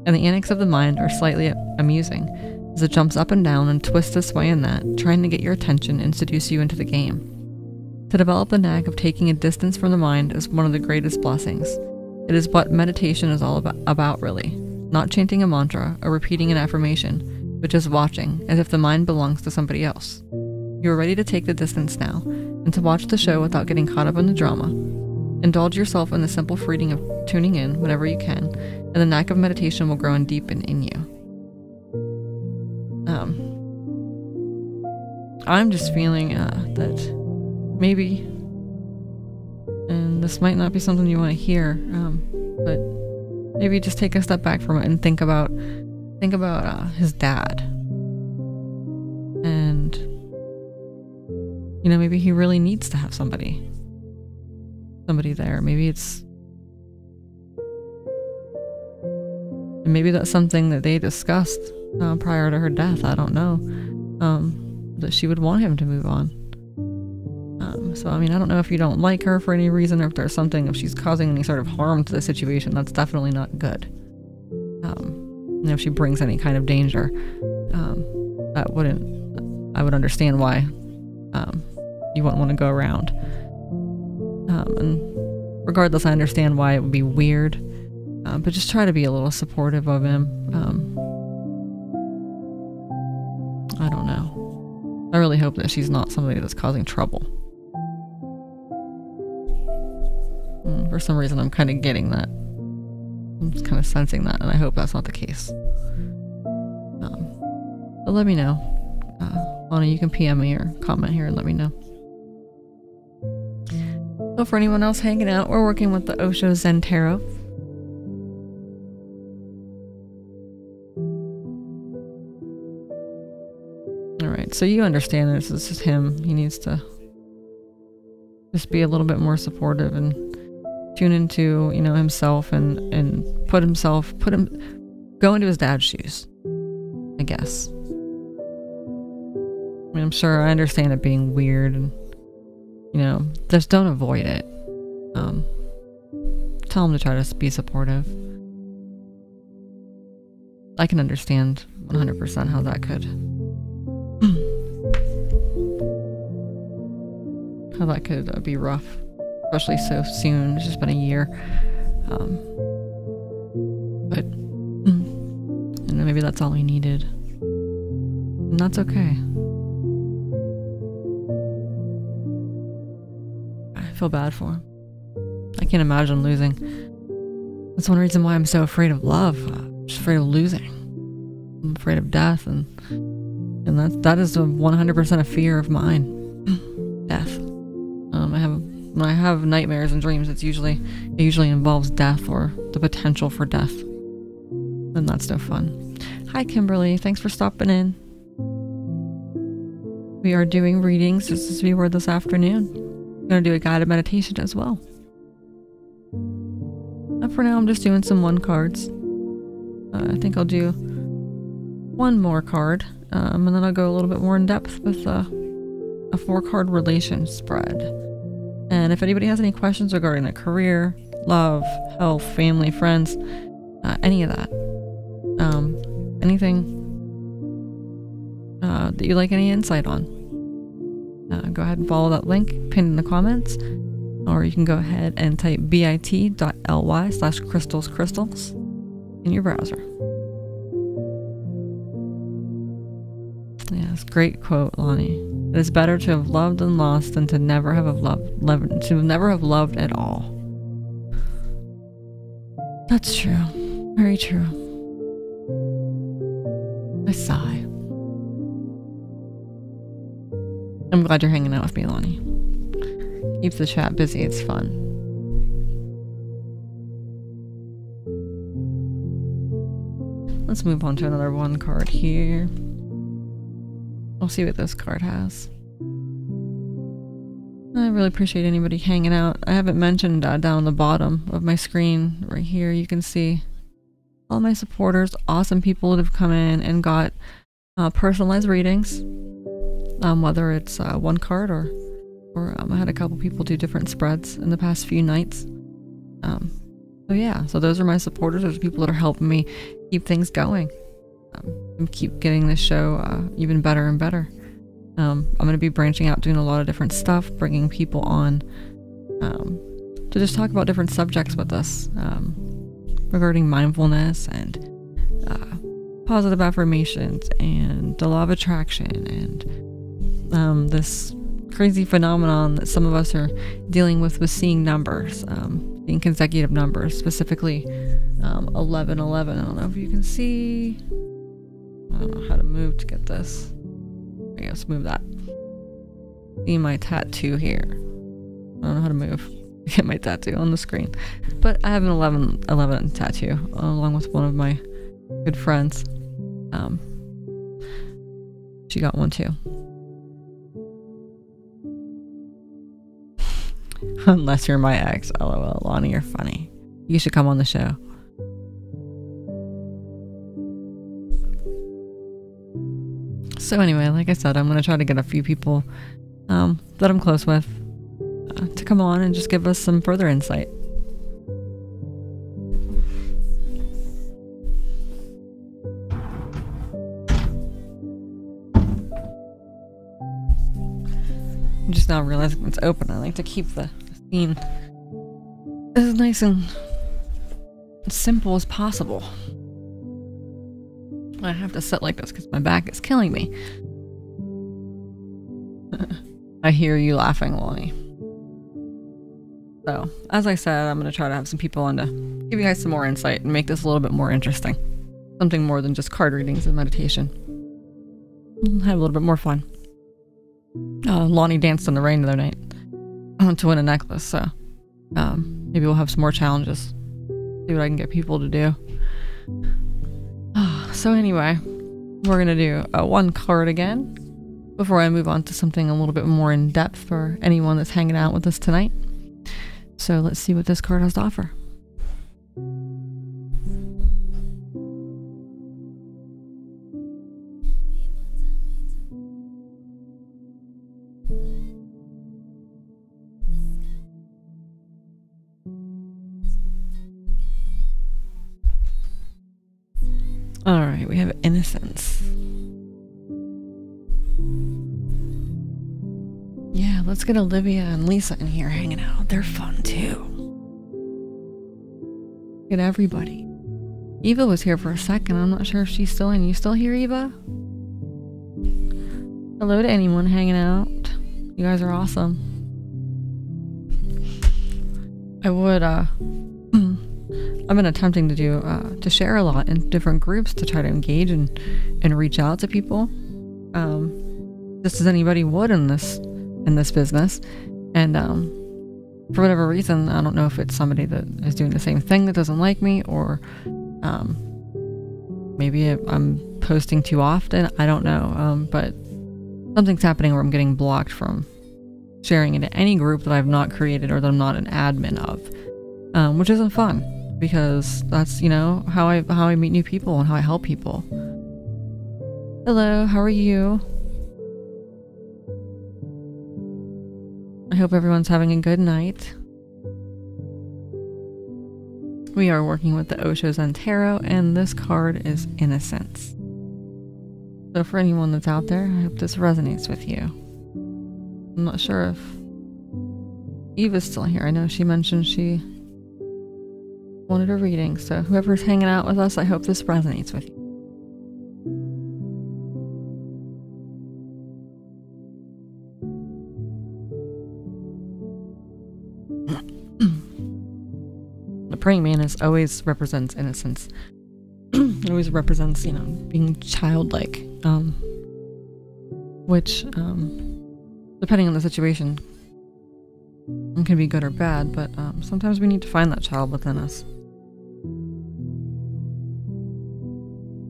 And the antics of the mind are slightly amusing, as it jumps up and down and twists this way and that, trying to get your attention and seduce you into the game. To develop the knack of taking a distance from the mind is one of the greatest blessings. It is what meditation is all about really. Not chanting a mantra or repeating an affirmation, but just watching, as if the mind belongs to somebody else. You are ready to take the distance now, and to watch the show without getting caught up in the drama. Indulge yourself in the simple freedom of tuning in whenever you can, and the knack of meditation will grow and deepen in you. I'm just feeling that maybe, and this might not be something you want to hear, but maybe just take a step back from it and think about his dad. And maybe he really needs to have somebody there. Maybe that's something that they discussed prior to her death. I don't know. That she would want him to move on. So I don't know if you don't like her for any reason, or if she's causing any sort of harm to the situation. That's definitely not good. If she brings any kind of danger, I would understand why you wouldn't want to go around. And regardless, I understand why it would be weird, but just try to be a little supportive of him. I don't know. I really hope that she's not somebody that's causing trouble. For some reason, I'm kind of getting that. I'm just kind of sensing that, and I hope that's not the case. But let me know. Lana, you can PM me or comment here and let me know. So for anyone else hanging out, we're working with the Osho Zen Tarot. Alright, so you understand this is just him. He needs to just be a little bit more supportive and tune into, himself and go into his dad's shoes, I guess. I'm sure I understand it being weird and, just don't avoid it. Tell him to try to be supportive. I can understand 100% how that could be rough, especially so soon. It's just been a year. But maybe that's all he needed, and that's okay. feel bad for him. I can't imagine losing. That's one reason why I'm so afraid of love. I'm just afraid of losing. I'm afraid of death, and that is 100% a fear of mine. Death. When I have nightmares and dreams, it usually involves death or the potential for death, and that's no fun. Hi, Kimberly. Thanks for stopping in. We are doing readings just as we were this afternoon. I'm going to do a guided meditation as well. And for now, I'm just doing some 1 cards. I think I'll do 1 more card, and then I'll go a little bit more in depth with a 4-card relation spread. And if anybody has any questions regarding their career, love, health, family, friends, any of that, anything that you'd like any insight on, go ahead and follow that link pinned in the comments, or you can go ahead and type bit.ly/crystals in your browser. Yes, great quote, Lonnie. It is better to have loved and lost than to never have loved at all. That's true. Very true. I sigh. I'm glad you're hanging out with me, Lonnie. Keeps the chat busy. It's fun. Let's move on to another 1 card here. We'll see what this card has. I really appreciate anybody hanging out. I haven't mentioned down the bottom of my screen right here, you can see all my supporters, awesome people that have come in and got personalized readings. Whether it's 1 card or I had a couple people do different spreads in the past few nights. So those are my supporters. Those are people that are helping me keep things going. And keep getting this show even better and better. I'm going to be branching out, doing a lot of different stuff, bringing people on to just talk about different subjects with us regarding mindfulness and positive affirmations and the law of attraction and this crazy phenomenon that some of us are dealing with seeing numbers, seeing consecutive numbers, specifically 1111. I don't know if you can see. I don't know how to move to get this. I guess move that. See my tattoo here. I don't know how to move to get my tattoo on the screen. But I have an 1111 tattoo along with one of my good friends. She got one too. Unless you're my ex. LOL, Lonnie, you're funny. You should come on the show. So anyway, like I said, I'm going to try to get a few people that I'm close with to come on and just give us some further insight. I'm just now realizing it's open. I like to keep the scene as nice and simple as possible. I have to sit like this because my back is killing me. I hear you laughing, Lonnie. So, as I said, I'm going to try to have some people on to give you guys some more insight and make this a little bit more interesting. Something more than just card readings and meditation. Have a little bit more fun. Lonnie danced in the rain the other night to win a necklace, so maybe we'll have some more challenges. See what I can get people to do. So anyway, we're going to do 1 card again before I move on to something a little bit more in depth for anyone that's hanging out with us tonight. So let's see what this card has to offer. Alright, we have innocence. Yeah, let's get Olivia and Lisa in here hanging out. They're fun too. Get everybody. Eva was here for a second. I'm not sure if she's still in. You still here, Eva? Hello to anyone hanging out. You guys are awesome. I would, I've been attempting to do, to share a lot in different groups to try to engage and reach out to people. Just as anybody would in this business. And, for whatever reason, I don't know if it's somebody that is doing the same thing that doesn't like me, or, maybe I'm posting too often. I don't know. But something's happening where I'm getting blocked from sharing into any group that I've not created or that I'm not an admin of, which isn't fun, because that's, you know, how I meet new people and how I help people. Hello, how are you? I hope everyone's having a good night. We are working with the Osho Zen Tarot, and this card is Innocence. So for anyone that's out there, I hope this resonates with you. I'm not sure if Eva's still here. I know she mentioned she wanted a reading, so whoever's hanging out with us, I hope this resonates with you. The praying mantis always represents innocence. It always represents, you know, being childlike, which, depending on the situation, it can be good or bad, but sometimes we need to find that child within us.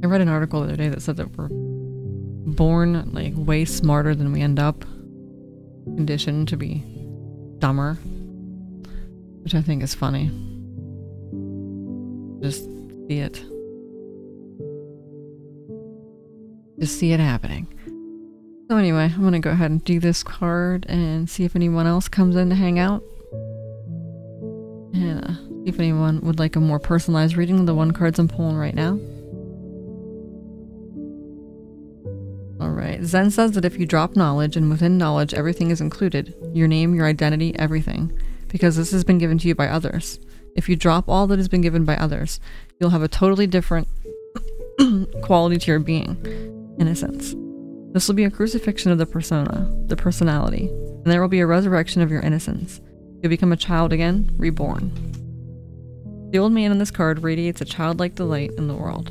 I read an article the other day that said that we're born like way smarter than we end up, conditioned to be dumber, which I think is funny. Just see it. Just see it happening. So anyway, I'm gonna go ahead and do this card and see if anyone else comes in to hang out. And see if anyone would like a more personalized reading than the one cards I'm pulling right now. Alright, Zen says that if you drop knowledge, and within knowledge everything is included, your name, your identity, everything, because this has been given to you by others. If you drop all that has been given by others, you'll have a totally different quality to your being. Innocence. This will be a crucifixion of the persona, the personality, and there will be a resurrection of your innocence. You'll become a child again, reborn. The old man in this card radiates a childlike delight in the world.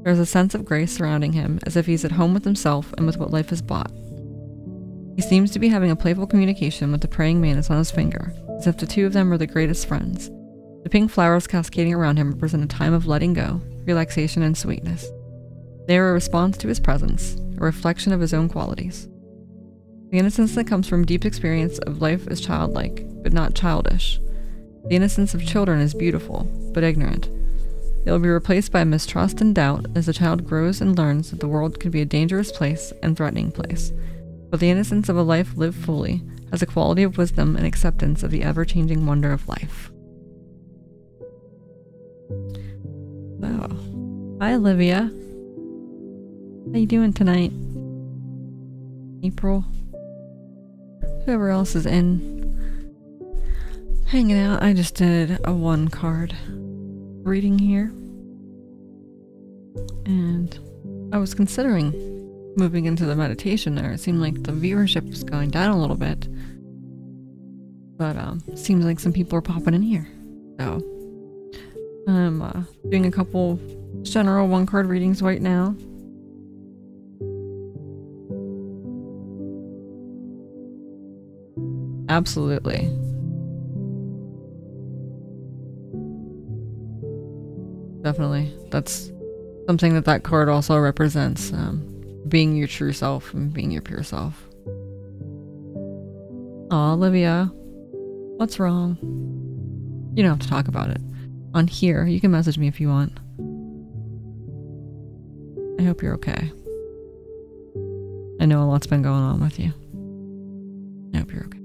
There is a sense of grace surrounding him, as if he's at home with himself and with what life has brought. He seems to be having a playful communication with the praying mantis on his finger, as if the two of them are the greatest friends. The pink flowers cascading around him represent a time of letting go, relaxation, and sweetness. They are a response to his presence, a reflection of his own qualities. The innocence that comes from deep experience of life is childlike, but not childish. The innocence of children is beautiful, but ignorant. It will be replaced by mistrust and doubt as the child grows and learns that the world can be a dangerous place and threatening place. But the innocence of a life lived fully has a quality of wisdom and acceptance of the ever-changing wonder of life. So, hi Olivia. How you doing tonight? April? Whoever else is in hanging out. I just did a one card reading here. And I was considering moving into the meditation there. It seemed like the viewership was going down a little bit. But seems like some people are popping in here. So I'm doing a couple general one card readings right now. Absolutely. Definitely. That's something that card also represents. Being your true self and being your pure self. Aw, Olivia. What's wrong? You don't have to talk about it. On here, you can message me if you want. I hope you're okay. I know a lot's been going on with you. I hope you're okay.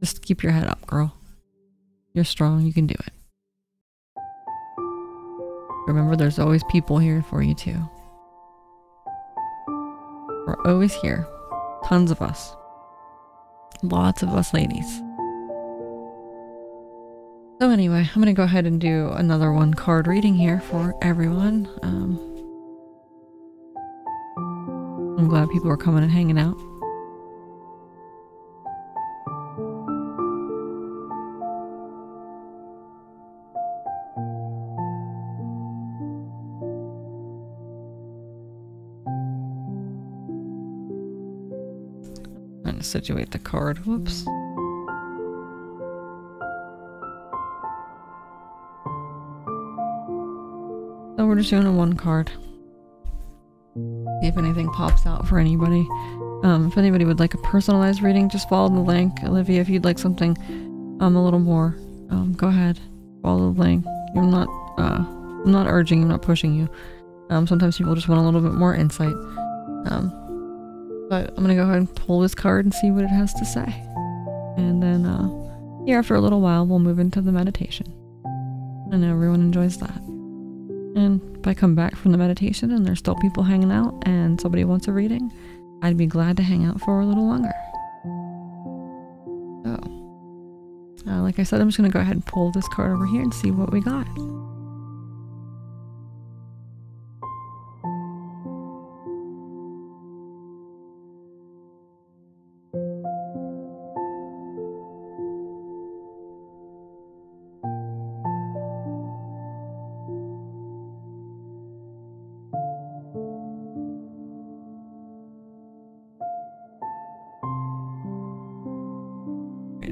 Just keep your head up, girl. You're strong, you can do it. Remember, there's always people here for you too. We're always here. Tons of us. Lots of us ladies. So anyway, I'm gonna go ahead and do another one card reading here for everyone. I'm glad people are coming and hanging out. to situate the card. Whoops. So we're just doing a 1 card. See if anything pops out for anybody. If anybody would like a personalized reading, just follow the link. Olivia, if you'd like something a little more, go ahead. Follow the link. I'm not urging you, I'm not pushing you. Sometimes people just want a little bit more insight. But I'm gonna go ahead and pull this card and see what it has to say. And then here after a little while we'll move into the meditation. And everyone enjoys that. And if I come back from the meditation and there's still people hanging out and somebody wants a reading, I'd be glad to hang out for a little longer. So, like I said, I'm just going to go ahead and pull this card over here and see what we got.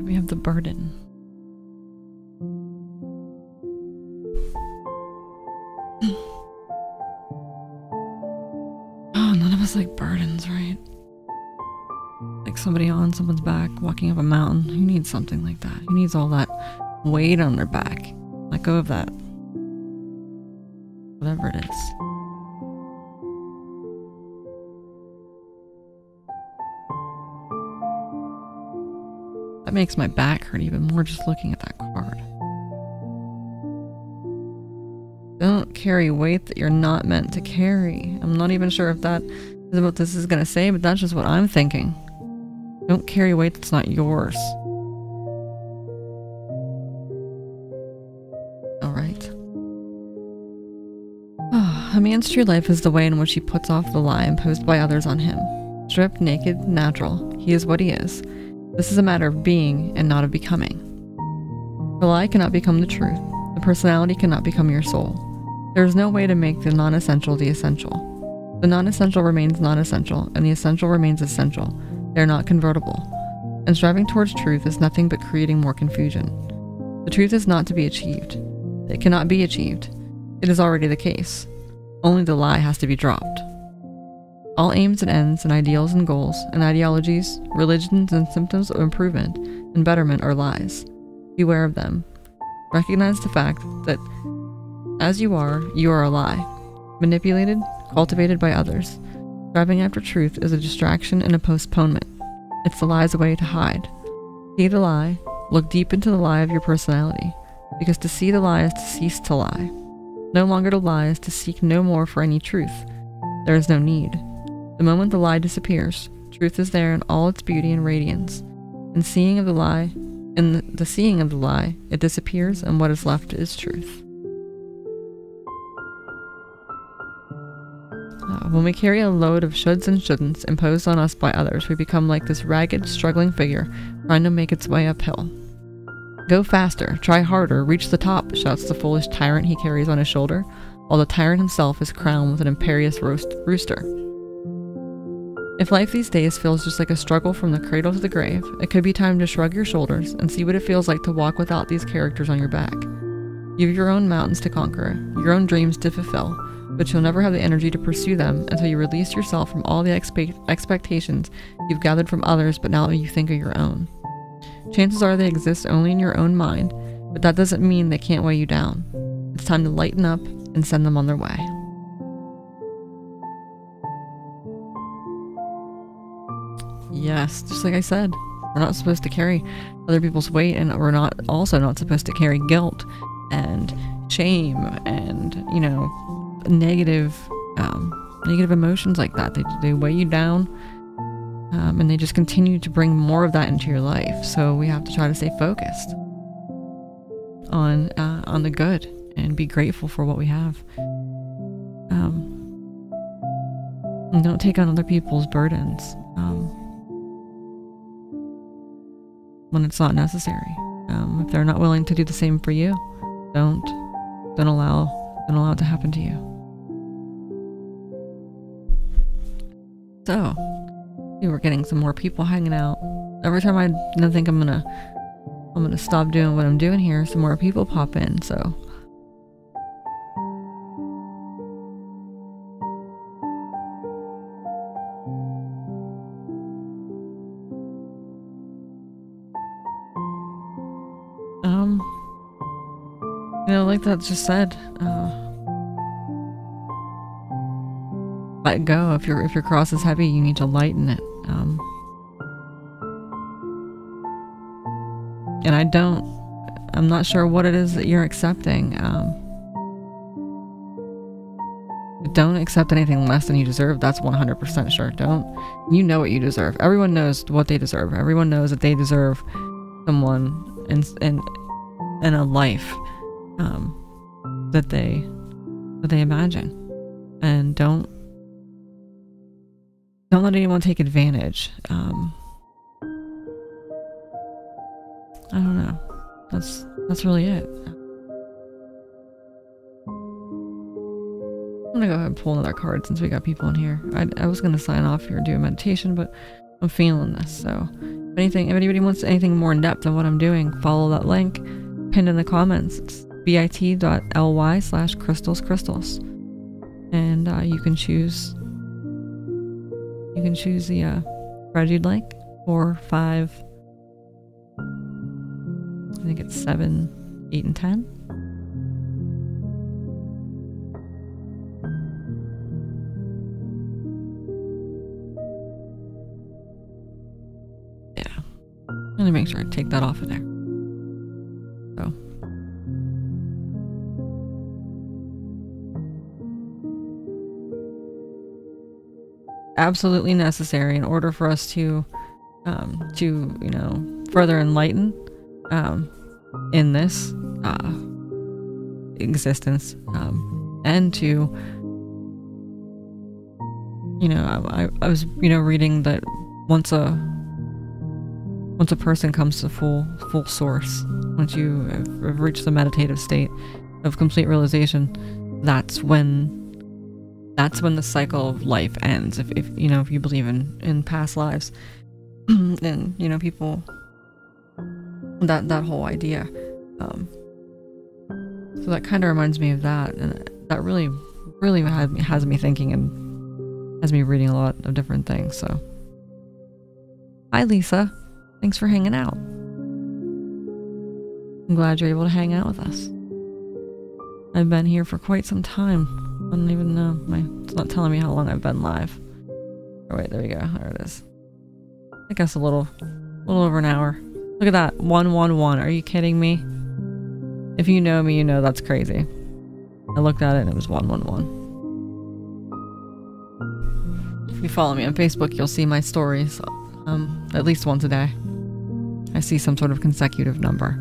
We have the burden. Oh, none of us like burdens, right? Like somebody on someone's back walking up a mountain. Who needs something like that? Who needs all that weight on their back? Let go of that. Whatever it is. That makes my back hurt even more just looking at that card. Don't carry weight that you're not meant to carry. I'm not even sure if that is what this is going to say, but that's just what I'm thinking. Don't carry weight that's not yours. Alright. A man's true life is the way in which he puts off the lie imposed by others on him. Stripped, naked, natural, he is what he is. This is a matter of being and not of becoming. The lie cannot become the truth. The personality cannot become your soul. There is no way to make the non-essential the essential. The non-essential remains non-essential, and the essential remains essential. They are not convertible. And striving towards truth is nothing but creating more confusion. The truth is not to be achieved. It cannot be achieved. It is already the case. Only the lie has to be dropped. All aims and ends and ideals and goals and ideologies, religions and symptoms of improvement and betterment are lies. Beware of them. Recognize the fact that as you are a lie. Manipulated, cultivated by others. Striving after truth is a distraction and a postponement. It's the lie's way to hide. See the lie, look deep into the lie of your personality, because to see the lie is to cease to lie. No longer to lie is to seek no more for any truth. There is no need. The moment the lie disappears, truth is there in all its beauty and radiance. In the seeing of the lie, it disappears, and what is left is truth. When we carry a load of shoulds and shouldn'ts imposed on us by others, we become like this ragged, struggling figure trying to make its way uphill. Go faster, try harder, reach the top, shouts the foolish tyrant he carries on his shoulder, while the tyrant himself is crowned with an imperious rooster. If life these days feels just like a struggle from the cradle to the grave, it could be time to shrug your shoulders and see what it feels like to walk without these characters on your back. You have your own mountains to conquer, your own dreams to fulfill, but you'll never have the energy to pursue them until you release yourself from all the expectations you've gathered from others but now you think are your own. Chances are they exist only in your own mind, but that doesn't mean they can't weigh you down. It's time to lighten up and send them on their way. Yes, just like I said, we're not supposed to carry other people's weight, and we're also not supposed to carry guilt and shame and, negative emotions like that. They weigh you down, and they just continue to bring more of that into your life. So we have to try to stay focused on the good and be grateful for what we have. And don't take on other people's burdens when it's not necessary. If they're not willing to do the same for you, don't allow it to happen to you. So, We're getting some more people hanging out. Every time I think I'm gonna stop doing what I'm doing here, some more people pop in, so. Like that just said, let go. If your cross is heavy, you need to lighten it. And I'm not sure what it is that you're accepting. Don't accept anything less than you deserve. That's 100% sure. You know what you deserve. Everyone knows what they deserve. Everyone knows that they deserve someone in a life that they imagine. And don't let anyone take advantage. I don't know. That's really it. I'm gonna go ahead and pull another card since we got people in here. I was gonna sign off here and do a meditation, but I'm feeling this. So if anybody wants anything more in depth on what I'm doing, follow that link pinned in the comments. It's bit.ly/crystals. And you can choose the spread you'd like, 4, 5, I think it's 7, 8, and 10. Yeah. Let me make sure I take that off of there. So. Absolutely necessary in order for us to further enlighten in this existence, and to I was reading that once a person comes to full source, once you have reached the meditative state of complete realization, that's when the cycle of life ends. If you believe in past lives, and people, that whole idea. So that kind of reminds me of that, and that really has me thinking and has me reading a lot of different things. So, hi Lisa, thanks for hanging out. I'm glad you're able to hang out with us. I've been here for quite some time. I don't even know. It's not telling me how long I've been live. Oh wait, there we go. There it is. I guess a little over an hour. Look at that. 111. Are you kidding me? If you know me, you know that's crazy. I looked at it and it was 111. If you follow me on Facebook, you'll see my stories at least once a day. I see some sort of consecutive number.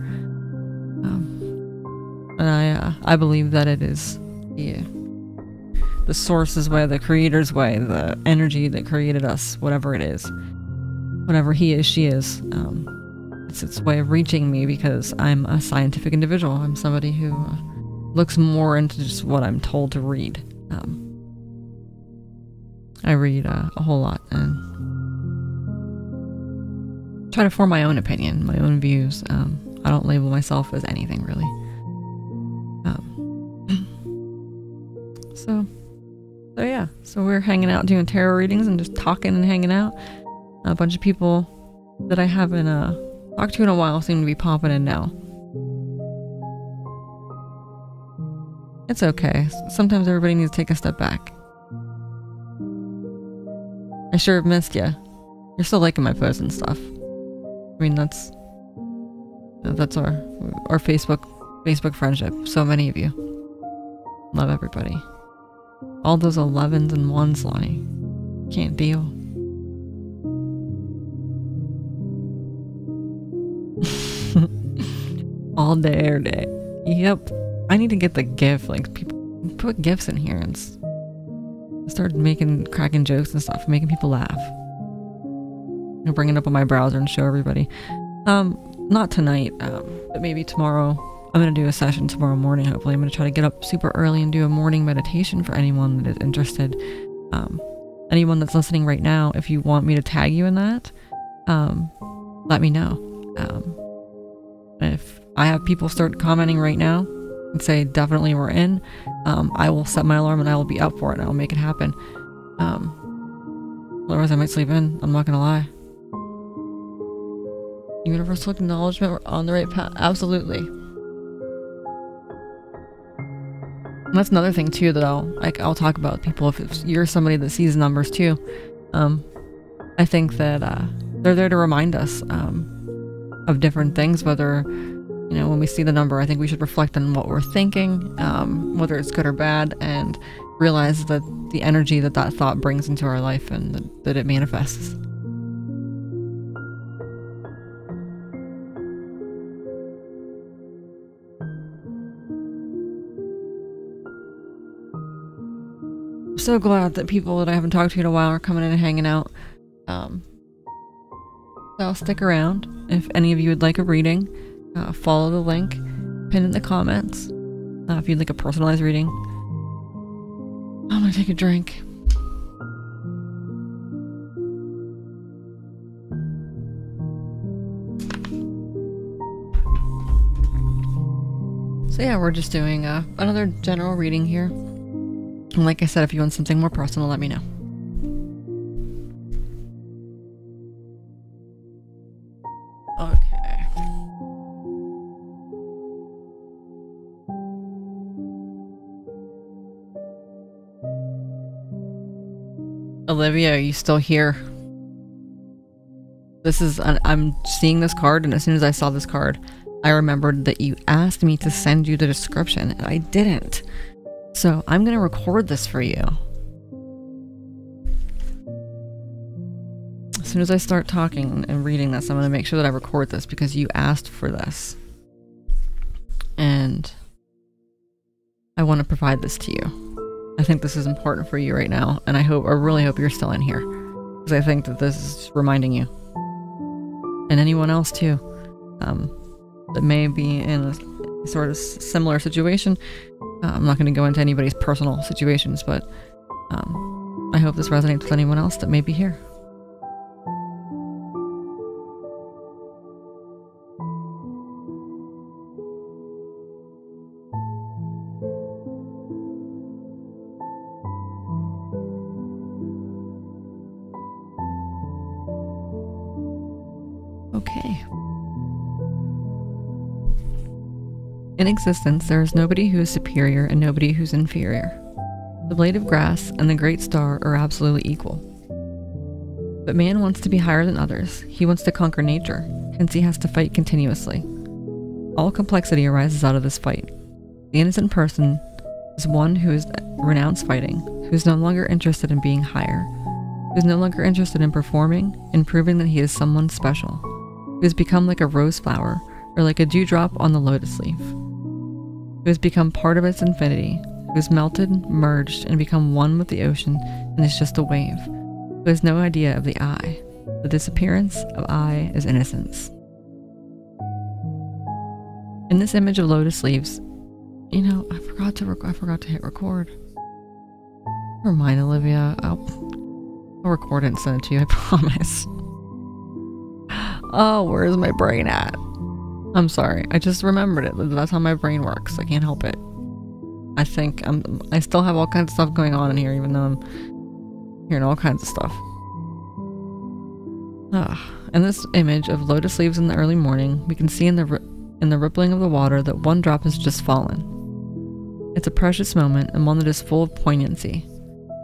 And I believe that it is the source's way, the creator's way, the energy that created us, whatever it is. Whatever he is, she is. It's its way of reaching me because I'm a scientific individual. I'm somebody who looks more into just what I'm told to read. I read a whole lot and try to form my own opinion, my own views. I don't label myself as anything really. So yeah. So we're hanging out doing tarot readings and just talking and hanging out. A bunch of people that I haven't talked to in a while seem to be popping in now. It's okay. Sometimes everybody needs to take a step back. I sure have missed you. You're still liking my posts and stuff. I mean, that's our Facebook friendship. So many of you. Love everybody. All those 11s and 1s, Lonnie. Can't deal. All day, every day. Yep. I need to get the GIF. Like, people put GIFs in here and start cracking jokes and stuff, making people laugh. I'll bring it up on my browser and show everybody. Not tonight, but maybe tomorrow. I'm going to do a session tomorrow morning, hopefully. I'm going to try to get up super early and do a morning meditation for anyone that is interested. anyone that's listening right now, if you want me to tag you in that, let me know. If I have people start commenting right now and say definitely we're in, I will set my alarm and I will be up for it and I'll make it happen. Otherwise I might sleep in, I'm not gonna lie. Universal acknowledgement, we're on the right path. Absolutely. And that's another thing too that I'll talk about people if you're somebody that sees numbers too. I think that they're there to remind us of different things, whether, you know, when we see the number, I think we should reflect on what we're thinking, whether it's good or bad, and realize that the energy that that thought brings into our life and that it manifests. I'm so glad that people that I haven't talked to in a while are coming in and hanging out. So I'll stick around. If any of you would like a reading, follow the link pinned in the comments. If you'd like a personalized reading. I'm gonna take a drink. So yeah, we're just doing another general reading here. And like I said, if you want something more personal, let me know. Okay. Olivia, are you still here? This is, I'm seeing this card, and as soon as I saw this card, I remembered that you asked me to send you the description, and I didn't. So I'm going to record this for you. As soon as I start talking and reading this, I'm going to make sure that I record this because you asked for this. And I want to provide this to you. I think this is important for you right now, and I really hope you're still in here, because I think that this is reminding you. And anyone else too, that may be in a sort of similar situation. I'm not going to go into anybody's personal situations, but I hope this resonates with anyone else that may be here. Okay. In existence, there is nobody who is superior and nobody who's inferior. The blade of grass and the great star are absolutely equal. But man wants to be higher than others. He wants to conquer nature, hence he has to fight continuously. All complexity arises out of this fight. The innocent person is one who has renounced fighting, who is no longer interested in being higher, who is no longer interested in performing and proving that he is someone special, who has become like a rose flower or like a dewdrop on the lotus leaf, who has become part of its infinity, who has melted, merged, and become one with the ocean and is just a wave, who has no idea of the I. The disappearance of I is innocence. In this image of lotus leaves, you know, I forgot to hit record. Never mind, Olivia. I'll record it and send it to you, I promise. Oh, where's my brain at? I'm sorry. I just remembered it. That's how my brain works. I can't help it. I think I still have all kinds of stuff going on in here, even though I'm hearing all kinds of stuff. In this image of lotus leaves in the early morning, we can see in the rippling of the water that one drop has just fallen. It's a precious moment and one that is full of poignancy.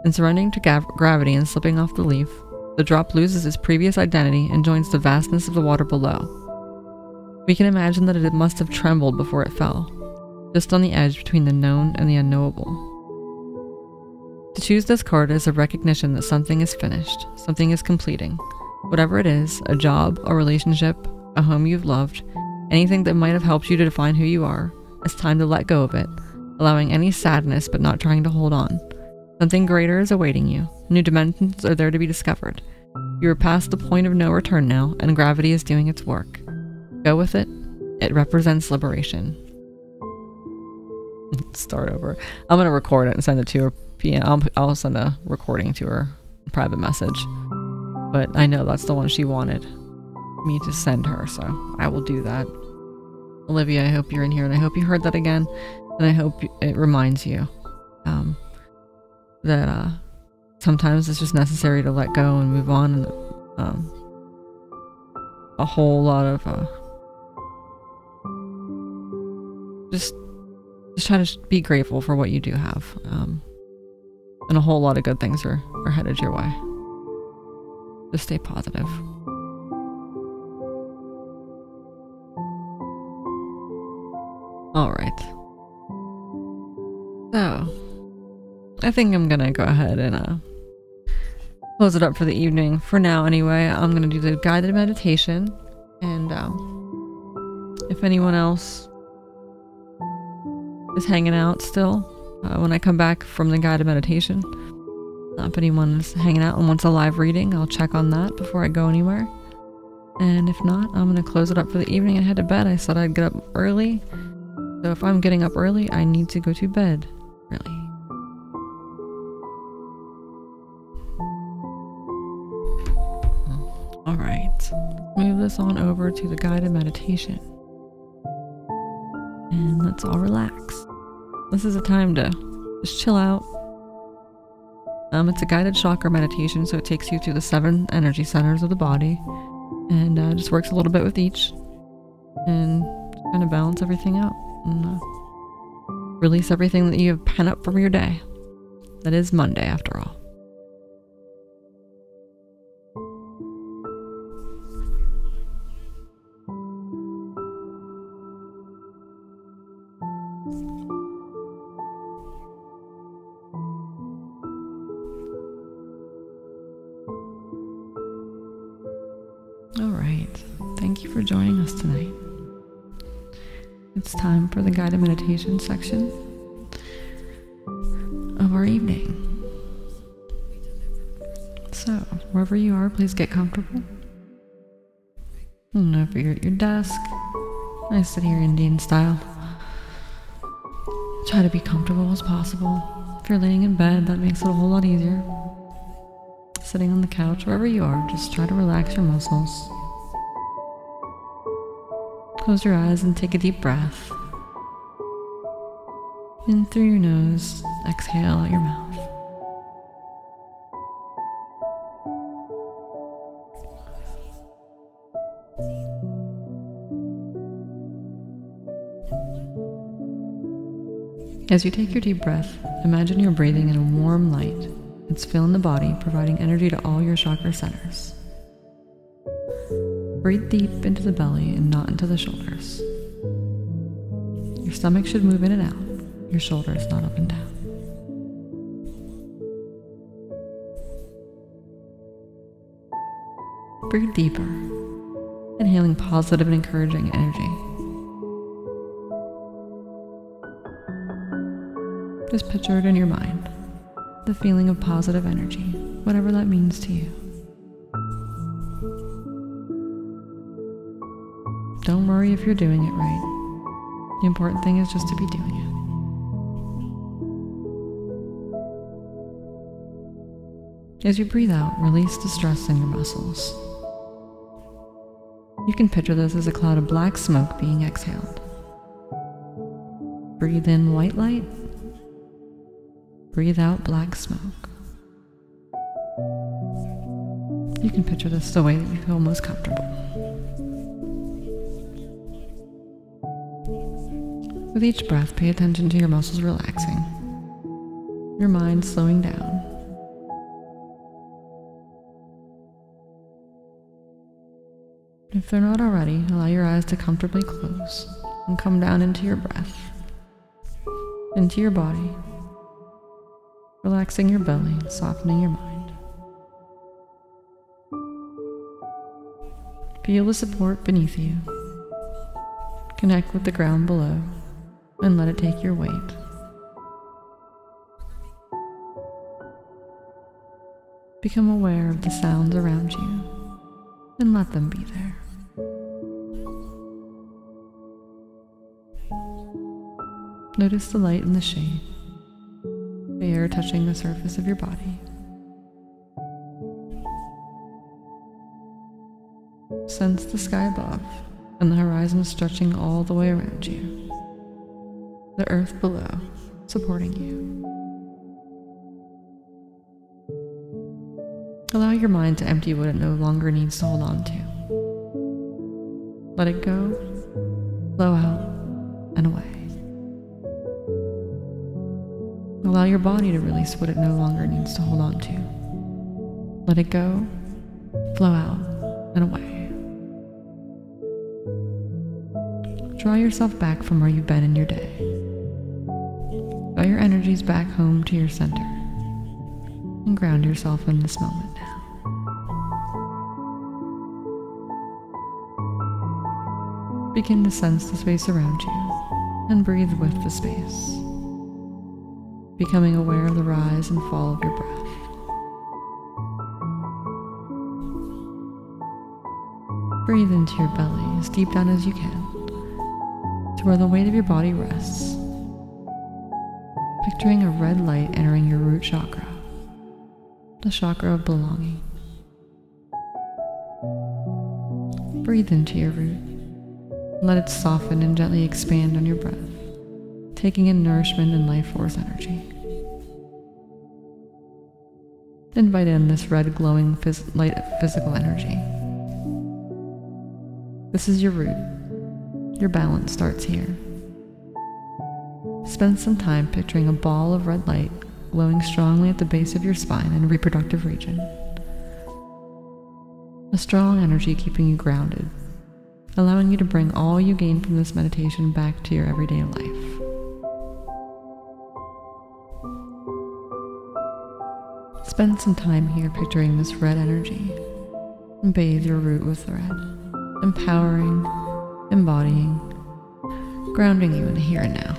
In surrendering to gravity and slipping off the leaf, the drop loses its previous identity and joins the vastness of the water below. We can imagine that it must have trembled before it fell, just on the edge between the known and the unknowable. To choose this card is a recognition that something is finished, something is completing. Whatever it is, a job, a relationship, a home you've loved, anything that might have helped you to define who you are, it's time to let go of it, allowing any sadness but not trying to hold on. Something greater is awaiting you. New dimensions are there to be discovered. You are past the point of no return now, and gravity is doing its work. Go with it. It represents liberation. Start over. I'm going to record it and send it to her. I'll send a recording to her private message. But I know that's the one she wanted me to send her, so I will do that. Olivia, I hope you're in here, and I hope you heard that again, and I hope it reminds you that sometimes it's just necessary to let go and move on, and a whole lot of just try to be grateful for what you do have, and a whole lot of good things are headed your way. Just stay positive. All right. So, I think I'm gonna go ahead and close it up for the evening. For now, anyway, I'm gonna do the guided meditation, and if anyone else is hanging out still, when I come back from the guided meditation, if anyone is hanging out and wants a live reading, I'll check on that before I go anywhere. And if not, I'm gonna close it up for the evening and head to bed. I said I'd get up early, so if I'm getting up early, I need to go to bed early. Alright, move this on over to the guided meditation. And let's all relax. This is a time to just chill out. It's a guided chakra meditation, so it takes you through the 7 energy centers of the body, and just works a little bit with each, and kind of balance everything out, and release everything that you have pent up from your day. That is Monday, after all. Alright, thank you for joining us tonight. It's time for the guided meditation section of our evening. So, wherever you are, please get comfortable. If you're at your desk, I sit here Indian style. Try to be comfortable as possible. If you're laying in bed, that makes it a whole lot easier. Sitting on the couch, wherever you are, just try to relax your muscles. Close your eyes and take a deep breath. In through your nose, exhale out your mouth. As you take your deep breath, imagine you're breathing in a warm light. It's filling the body, providing energy to all your chakra centers. Breathe deep into the belly and not into the shoulders. Your stomach should move in and out, your shoulders not up and down. Breathe deeper, inhaling positive and encouraging energy. Just picture it in your mind. The feeling of positive energy, whatever that means to you. Don't worry if you're doing it right. The important thing is just to be doing it. As you breathe out, release the stress in your muscles. You can picture this as a cloud of black smoke being exhaled. Breathe in white light. Breathe out black smoke. You can picture this the way that you feel most comfortable. With each breath, pay attention to your muscles relaxing, your mind slowing down. If they're not already, allow your eyes to comfortably close and come down into your breath, into your body, relaxing your belly and softening your mind. Feel the support beneath you. Connect with the ground below and let it take your weight. Become aware of the sounds around you and let them be there. Notice the light and the shade, the air touching the surface of your body. Sense the sky above and the horizon stretching all the way around you. The earth below, supporting you. Allow your mind to empty what it no longer needs to hold on to. Let it go, flow out, and away. Allow your body to release what it no longer needs to hold on to. Let it go, flow out, and away. Draw yourself back from where you've been in your day. Draw your energies back home to your center and ground yourself in this moment now. Begin to sense the space around you and breathe with the space, becoming aware of the rise and fall of your breath. Breathe into your belly as deep down as you can, to where the weight of your body rests, picturing a red light entering your root chakra, the chakra of belonging. Breathe into your root. Let it soften and gently expand on your breath, taking in nourishment and life force energy. Invite in this red glowing light physical energy. This is your root. Your balance starts here. Spend some time picturing a ball of red light glowing strongly at the base of your spine and reproductive region. A strong energy keeping you grounded, allowing you to bring all you gain from this meditation back to your everyday life. Spend some time here picturing this red energy and bathe your root with the red, empowering, embodying, grounding you in the here and now.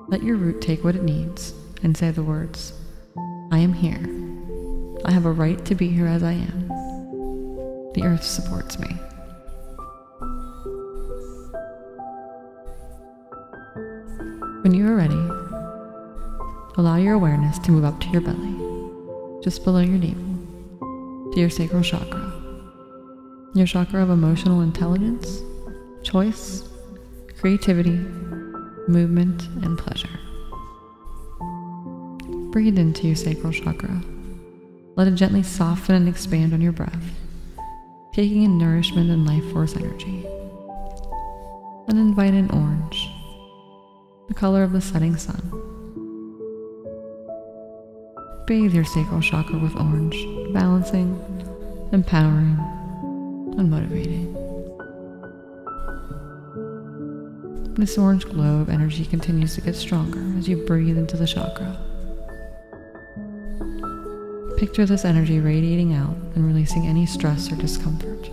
Let your root take what it needs and say the words, I am here. I have a right to be here as I am. The earth supports me. When you are ready, allow your awareness to move up to your belly, just below your navel, to your sacral chakra, your chakra of emotional intelligence, choice, creativity, movement, and pleasure. Breathe into your sacral chakra. Let it gently soften and expand on your breath, taking in nourishment and life force energy. And invite in orange, the color of the setting sun. Bathe your sacral chakra with orange, balancing, empowering, and motivating. This orange glow of energy continues to get stronger as you breathe into the chakra. Picture this energy radiating out and releasing any stress or discomfort.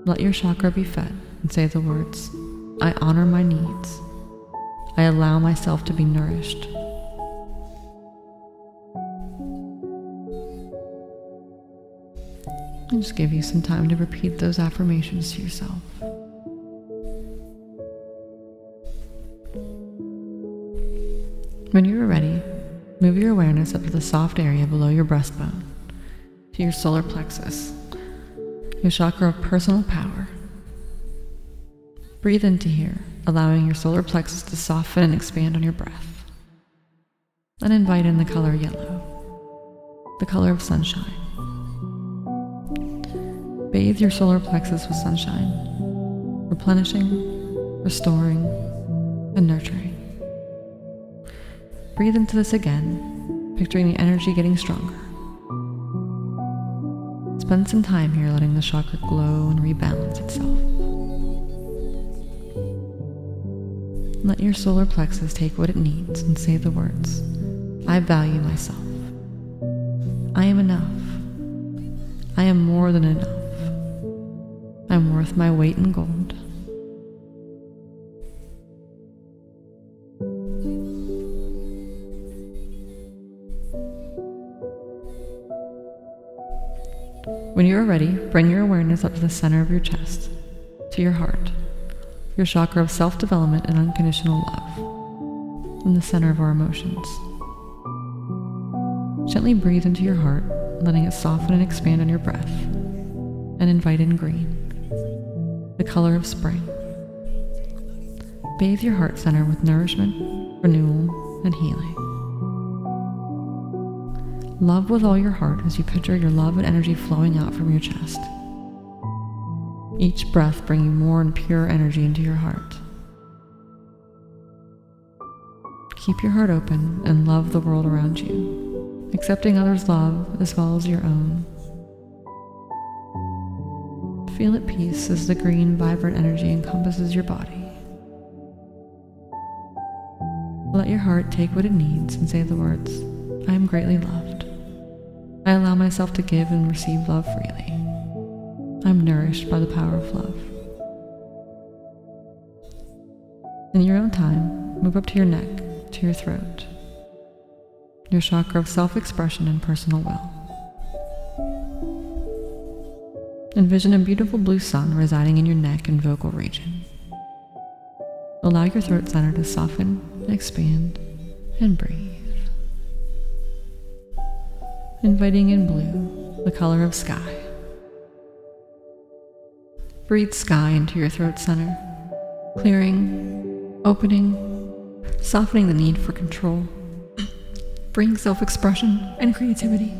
Let your chakra be fed and say the words, I honor my needs. I allow myself to be nourished. And just give you some time to repeat those affirmations to yourself. When you are ready, move your awareness up to the soft area below your breastbone, to your solar plexus, your chakra of personal power. Breathe into here, allowing your solar plexus to soften and expand on your breath. Then invite in the color yellow, the color of sunshine. Bathe your solar plexus with sunshine, replenishing, restoring, and nurturing. Breathe into this again, picturing the energy getting stronger. Spend some time here letting the chakra glow and rebalance itself. Let your solar plexus take what it needs and say the words, I value myself. I am enough. I am more than enough. I'm worth my weight in gold. When you are ready, bring your awareness up to the center of your chest, to your heart, your chakra of self-development and unconditional love, in the center of our emotions. Gently breathe into your heart, letting it soften and expand on your breath, and invite in green, the color of spring. Bathe your heart center with nourishment, renewal, and healing. Love with all your heart as you picture your love and energy flowing out from your chest. Each breath bringing more and pure energy into your heart. Keep your heart open and love the world around you, accepting others' love as well as your own. Feel at peace as the green, vibrant energy encompasses your body. Let your heart take what it needs and say the words, I am greatly loved. I allow myself to give and receive love freely. I'm nourished by the power of love. In your own time, move up to your neck, to your throat, your chakra of self-expression and personal will. Envision a beautiful blue sun residing in your neck and vocal region. Allow your throat center to soften, expand, and breathe. Inviting in blue, the color of sky. Breathe sky into your throat center, clearing, opening, softening the need for control, bringing self-expression and creativity.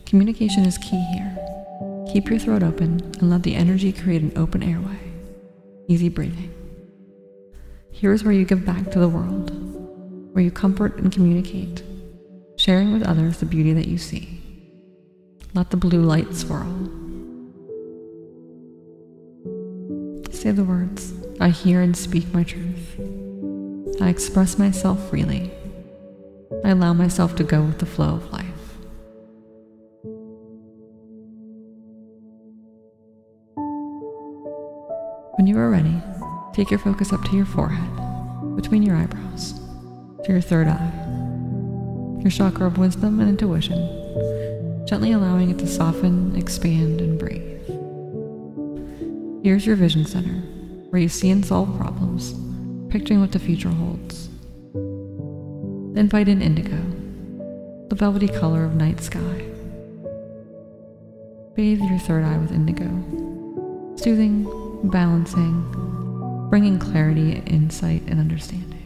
Communication is key here. Keep your throat open and let the energy create an open airway. Easy breathing. Here is where you give back to the world, where you comfort and communicate, sharing with others the beauty that you see. Let the blue light swirl. Say the words, I hear and speak my truth. I express myself freely. I allow myself to go with the flow of life. When you are ready, take your focus up to your forehead, between your eyebrows, to your third eye, your chakra of wisdom and intuition, gently allowing it to soften, expand, and breathe. Here's your vision center, where you see and solve problems, picturing what the future holds. Invite in indigo, the velvety color of night sky. Bathe your third eye with indigo, soothing, balancing, bringing clarity, insight, and understanding.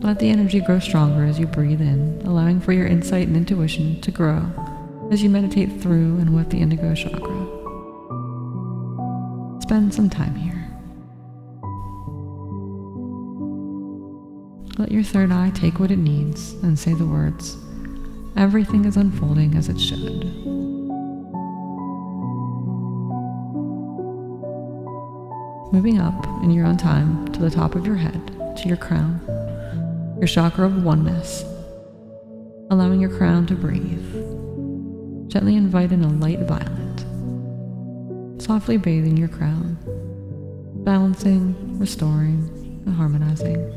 Let the energy grow stronger as you breathe in, allowing for your insight and intuition to grow as you meditate through and with the indigo chakra. Spend some time here. Let your third eye take what it needs and say the words, everything is unfolding as it should. Moving up in your own time to the top of your head, to your crown, your chakra of oneness, allowing your crown to breathe. Gently invite in a light violet, softly bathing your crown, balancing, restoring, and harmonizing.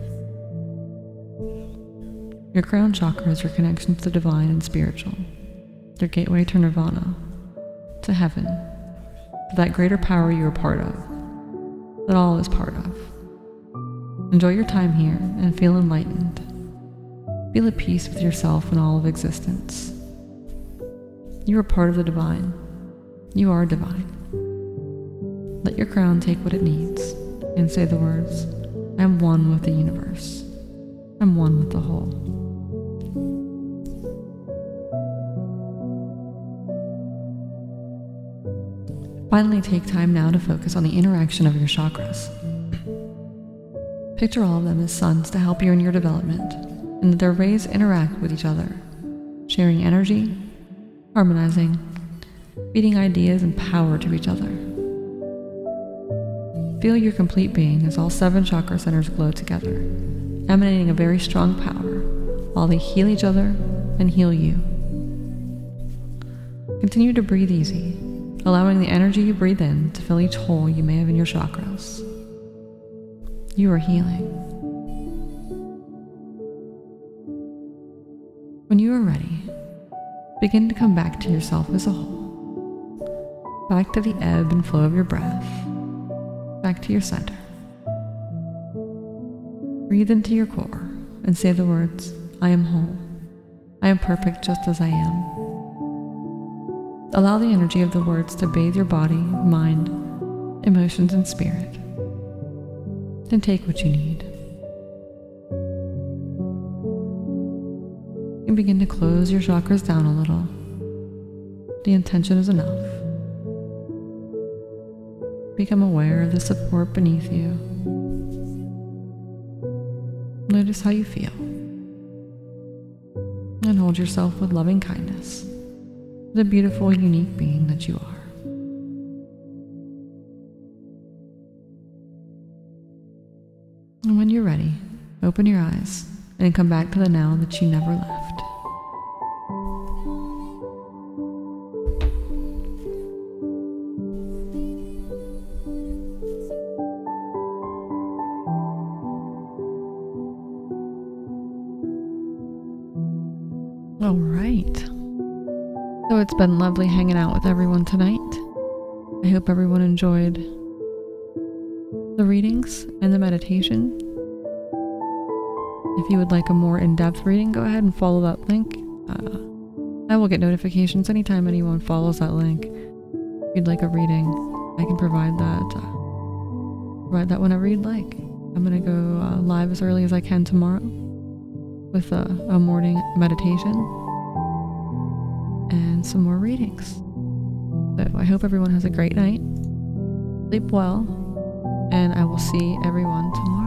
Your crown chakra is your connection to the divine and spiritual, your gateway to nirvana, to heaven, to that greater power you are part of, that all is part of. Enjoy your time here and feel enlightened. Feel at peace with yourself and all of existence. You are part of the divine. You are divine. Let your crown take what it needs and say the words, I am one with the universe. I'm one with the whole. Finally, take time now to focus on the interaction of your chakras. Picture all of them as suns to help you in your development, and that their rays interact with each other, sharing energy, harmonizing, feeding ideas and power to each other. Feel your complete being as all 7 chakra centers glow together, emanating a very strong power, while they heal each other and heal you. Continue to breathe easy, allowing the energy you breathe in to fill each hole you may have in your chakras. You are healing. When you are ready, begin to come back to yourself as a whole, back to the ebb and flow of your breath, back to your center. Breathe into your core and say the words, I am whole. I am perfect just as I am. Allow the energy of the words to bathe your body, mind, emotions, and spirit. Then take what you need. And begin to close your chakras down a little. The intention is enough. Become aware of the support beneath you. Notice how you feel. And hold yourself with loving kindness, the beautiful, unique being that you are. And when you're ready, open your eyes and come back to the now that you never left. All right. So it's been lovely hanging out with everyone tonight. I hope everyone enjoyed the readings and the meditation. If you would like a more in-depth reading, go ahead and follow that link. I will get notifications anytime anyone follows that link. If you'd like a reading, I can provide that. Provide that whenever you'd like. I'm gonna go live as early as I can tomorrow with a morning meditation and some more readings. So I hope everyone has a great night. Sleep well, and I will see everyone tomorrow.